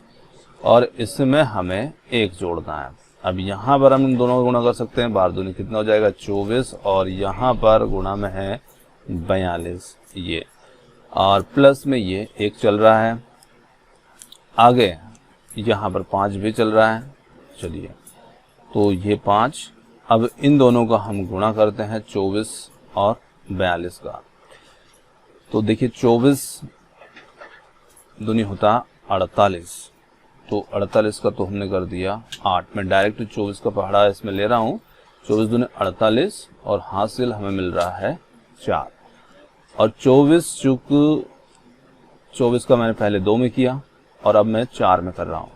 और इसमें हमें 1 जोड़ना है। अब यहाँ पर हम इन दोनों को गुणा कर सकते हैं, 12 दूनी कितना हो जाएगा 24 और यहाँ पर गुणा में है 42 ये, और प्लस में ये 1 चल रहा है। आगे यहाँ पर 5 भी चल रहा है। चलिए तो ये 5, अब इन दोनों का हम गुणा करते हैं 24 और 42 का। तो देखिए 24 दूनी होता 48, तो 48 का तो हमने कर दिया 8। मैं डायरेक्ट 24 का पहाड़ा इसमें ले रहा हूँ। 24 दूनी 48 और हासिल हमें मिल रहा है 4। और 24 का मैंने पहले 2 में किया और अब मैं 4 में कर रहा हूँ।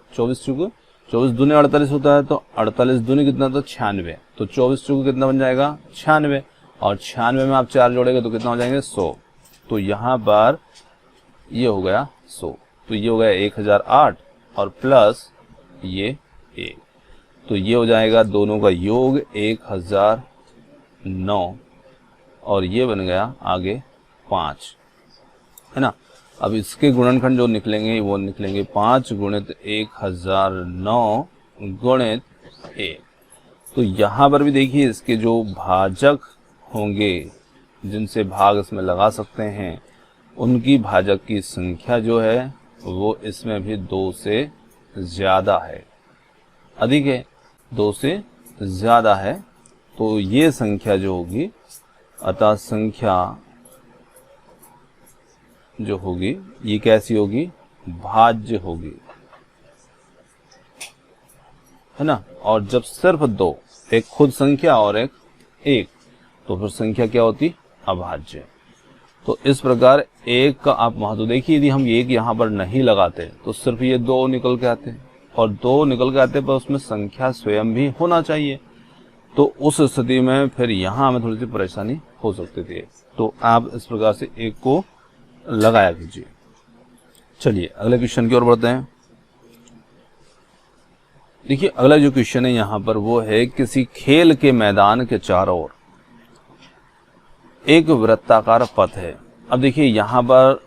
24 दूनी 48 होता है, तो 48 दूनी कितना, तो 96। तो 24 चूँकि कितना बन जाएगा 96 और 96 में आप 4 जोड़ेंगे तो कितना हो जाएंगे 100। तो यहाँ पर ये हो गया 100, तो ये हो गया 1008 और प्लस ये 1, तो ये हो जाएगा दोनों का योग 1009 और ये बन गया आगे 5, है ना। अब इसके गुणनखंड जो निकलेंगे वो निकलेंगे 5 गुणित 1009 गुणित 1। तो यहाँ पर भी देखिए इसके जो भाजक होंगे जिनसे भाग इसमें लगा सकते हैं, उनकी भाजक की संख्या जो है वो इसमें भी 2 से ज़्यादा है, अधिक है, 2 से ज़्यादा है। तो ये संख्या जो होगी, अतः संख्या जो होगी ये कैसी होगी, भाज्य होगी, है ना। और जब सिर्फ 2, एक खुद संख्या और एक तो फिर संख्या क्या होती, अभाज्य। तो इस प्रकार एक का आप महत्व देखिए, यदि हम एक यहाँ पर नहीं लगाते तो सिर्फ ये 2 निकल के आते, और 2 निकल के आते पर उसमें संख्या स्वयं भी होना चाहिए, तो उस स्थिति में फिर यहाँ हमें थोड़ी सी परेशानी हो सकती थी। तो आप इस प्रकार से एक को लगाया कीजिए। चलिए अगले क्वेश्चन की ओर बढ़ते हैं। देखिए अगला जो क्वेश्चन है यहाँ पर वो है, किसी खेल के मैदान के चारों ओर एक वृत्ताकार पथ है। अब देखिए यहाँ पर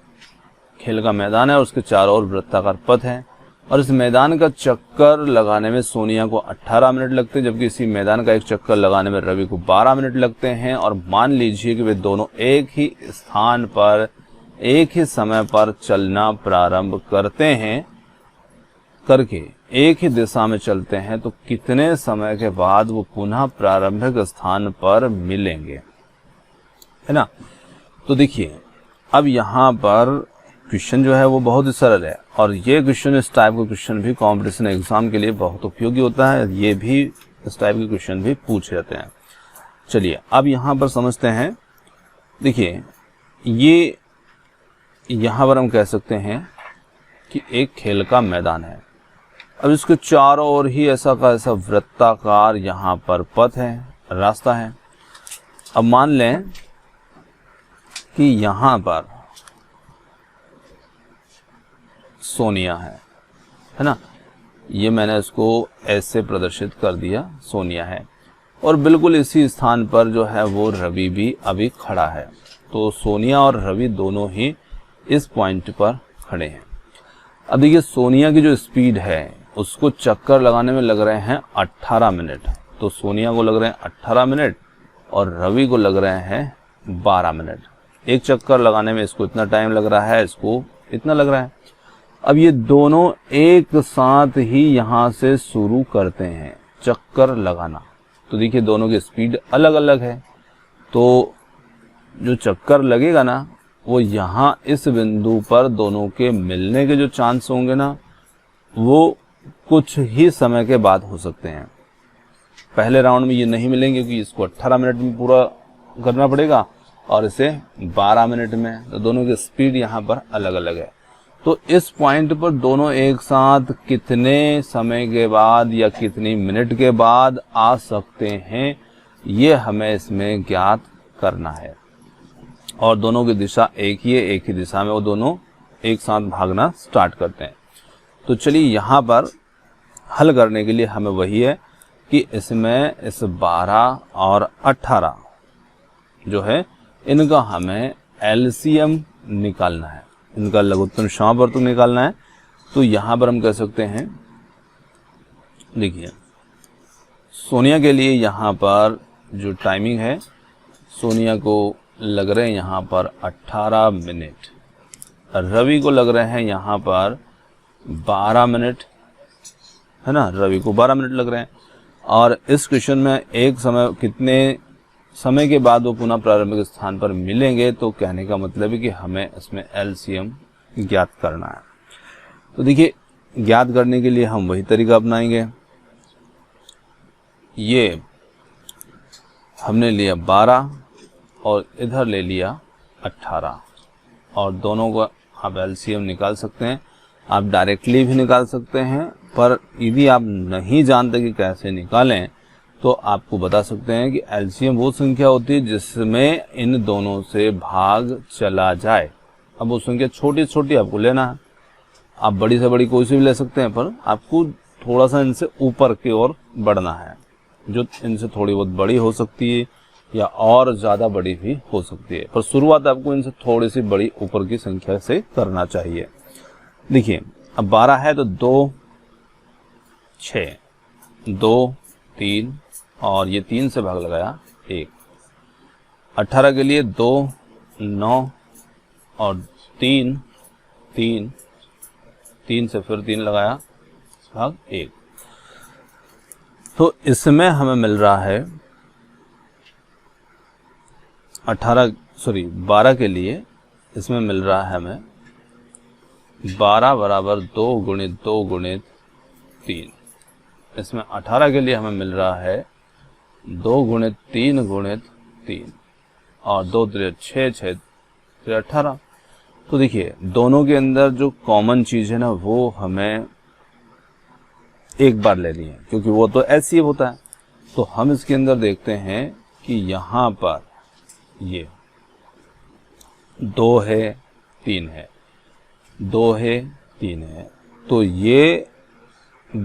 खेल का मैदान है और उसके चारों ओर वृत्ताकार पथ है, और इस मैदान का चक्कर लगाने में सोनिया को 18 मिनट लगते हैं, जबकि इसी मैदान का एक चक्कर लगाने में रवि को 12 मिनट लगते हैं। और मान लीजिए कि वे दोनों एक ही स्थान पर एक ही समय पर चलना प्रारंभ करके एक ही दिशा में चलते हैं, तो कितने समय के बाद वो पुनः प्रारंभिक स्थान पर मिलेंगे, है ना। तो देखिए अब यहाँ पर क्वेश्चन जो है वो बहुत ही सरल है, और ये क्वेश्चन, इस टाइप का क्वेश्चन भी कंपटीशन एग्जाम के लिए बहुत उपयोगी होता है। ये भी इस टाइप के क्वेश्चन भी पूछे जाते हैं। चलिए अब यहाँ पर समझते हैं। देखिए ये यहाँ पर हम कह सकते हैं कि एक खेल का मैदान है। अब इसके चारों ओर ही ऐसा का ऐसा वृत्ताकार यहाँ पर पथ है, रास्ता है। अब मान लें कि यहाँ पर सोनिया है ना, ये मैंने इसको ऐसे प्रदर्शित कर दिया, सोनिया है, और बिल्कुल इसी स्थान पर जो है वो रवि भी अभी खड़ा है। तो सोनिया और रवि दोनों ही इस पॉइंट पर खड़े हैं। अब देखिए सोनिया की जो स्पीड है उसको चक्कर लगाने में लग रहे हैं 18 मिनट, तो सोनिया को लग रहे हैं 18 मिनट और रवि को लग रहे हैं 12 मिनट। एक चक्कर लगाने में इसको इतना टाइम लग रहा है, इसको इतना लग रहा है। अब ये दोनों एक साथ ही यहाँ से शुरू करते हैं चक्कर लगाना, तो देखिए दोनों की स्पीड अलग अलग है, तो जो चक्कर लगेगा ना वो यहाँ इस बिंदु पर दोनों के मिलने के जो चांस होंगे ना वो कुछ ही समय के बाद हो सकते हैं। पहले राउंड में ये नहीं मिलेंगे क्योंकि इसको 18 मिनट में पूरा करना पड़ेगा और इसे 12 मिनट में, तो दोनों की स्पीड यहाँ पर अलग अलग है। तो इस पॉइंट पर दोनों एक साथ कितने समय के बाद या कितनी मिनट के बाद आ सकते हैं, ये हमें इसमें ज्ञात करना है। और दोनों की दिशा एक ही है, एक ही दिशा में वो दोनों एक साथ भागना स्टार्ट करते हैं। तो चलिए यहाँ पर हल करने के लिए हमें वही है कि इसमें इस 12 और 18 जो है इनका हमें एलसीएम निकालना है, इनका लघुत्तम समावर्तक निकालना है। तो यहाँ पर हम कह सकते हैं, देखिए सोनिया के लिए यहाँ पर जो टाइमिंग है, सोनिया को लग रहे हैं यहाँ पर 18 मिनट, रवि को लग रहे हैं यहाँ पर 12 मिनट, है ना, रवि को 12 मिनट लग रहे हैं। और इस क्वेश्चन में एक समय कितने समय के बाद वो पुनः प्रारंभिक स्थान पर मिलेंगे, तो कहने का मतलब है कि हमें इसमें एलसीएम ज्ञात करना है। तो देखिए ज्ञात करने के लिए हम वही तरीका अपनाएंगे। ये हमने लिया 12 और इधर ले लिया 18, और दोनों को आप एलसीएम निकाल सकते हैं। आप डायरेक्टली भी निकाल सकते हैं, पर यदि आप नहीं जानते कि कैसे निकालें तो आपको बता सकते हैं कि एलसीएम वो संख्या होती है जिसमें इन दोनों से भाग चला जाए। अब वो संख्या छोटी छोटी आपको लेना है, आप बड़ी से बड़ी कोई सी भी ले सकते हैं, पर आपको थोड़ा सा इनसे ऊपर की ओर बढ़ना है। जो इनसे थोड़ी बहुत बड़ी हो सकती है या और ज़्यादा बड़ी भी हो सकती है, पर शुरुआत आपको इनसे थोड़ी सी बड़ी ऊपर की संख्या से करना चाहिए। देखिए अब 12 है तो 2 6 2 3 और ये 3 से भाग लगाया 1। 18 के लिए 2 9 और 3 3 3 से फिर 3 लगाया भाग 1। तो इसमें हमें मिल रहा है 12 के लिए इसमें मिल रहा है हमें 12 बराबर 2 गुणित 2 गुणित 3। इसमें 18 के लिए हमें मिल रहा है 2 गुणित 3 गुणित 3 और 2 3 6 6 फिर 18। तो देखिए दोनों के अंदर जो कॉमन चीज है ना वो हमें एक बार लेनी है, क्योंकि वो तो एलसीएम होता है। तो हम इसके अंदर देखते हैं कि यहां पर ये 2 है 3 है, 2 है 3 है, तो ये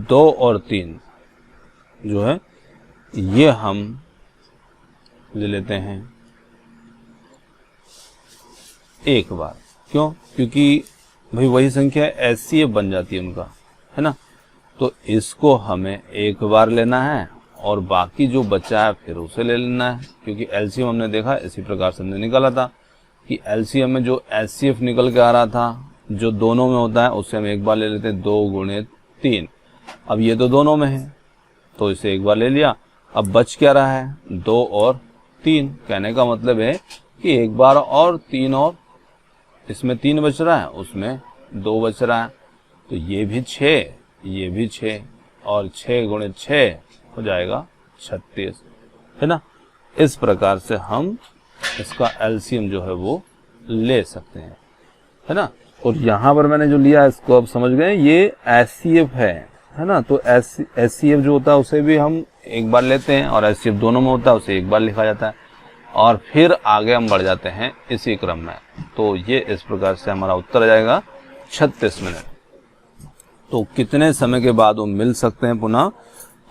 2 और 3 जो है ये हम ले लेते हैं एक बार। क्यों? क्योंकि भाई वही संख्या एचसीएफ बन जाती है उनका, है ना। तो इसको हमें एक बार लेना है और बाकी जो बचा है फिर उसे ले लेना है, क्योंकि एलसीएम हमने देखा इसी प्रकार से हमने निकाला था कि एलसीएम में जो एचसीएफ निकल के आ रहा था जो दोनों में होता है उससे हम एक बार ले लेते हैं 2 गुणे 3। अब ये तो दोनों में है तो इसे एक बार ले लिया। अब बच क्या रहा है 2 और 3। कहने का मतलब है कि एक बार और 3 और इसमें 3 बच रहा है उसमें 2 बच रहा है, तो ये भी 6 ये भी 6 और 6 गुणे 6 हो जाएगा 36, है ना। इस प्रकार से हम इसका एलसीएम जो है वो ले सकते हैं, है ना। और यहाँ पर मैंने जो लिया इसको अब समझ गए, ये एचसीएफ है ना। तो एचसीएफ जो होता है उसे भी हम एक बार लेते हैं और एचसीएफ दोनों में होता है उसे एक बार लिखा जाता है और फिर आगे हम बढ़ जाते हैं इसी क्रम में। तो ये इस प्रकार से हमारा उत्तर आ जाएगा 36 मिनट। तो कितने समय के बाद वो मिल सकते हैं पुनः?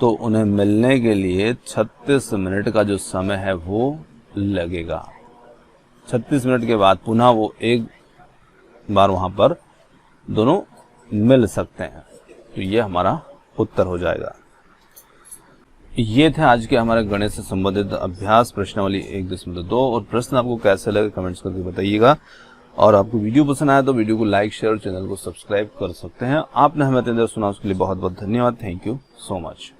तो उन्हें मिलने के लिए 36 मिनट का जो समय है वो लगेगा। 36 मिनट के बाद पुनः वो एक बार वहां पर दोनों मिल सकते हैं। तो ये हमारा उत्तर हो जाएगा। ये थे आज के हमारे गणित से संबंधित अभ्यास प्रश्नावली 1.2। और प्रश्न आपको कैसे लगे कमेंट्स करके बताइएगा। और आपको वीडियो पसंद आया तो वीडियो को लाइक शेयर और चैनल को सब्सक्राइब कर सकते हैं। आपने हमें इतनी देर सुना उसके लिए बहुत बहुत धन्यवाद। Thank you so much.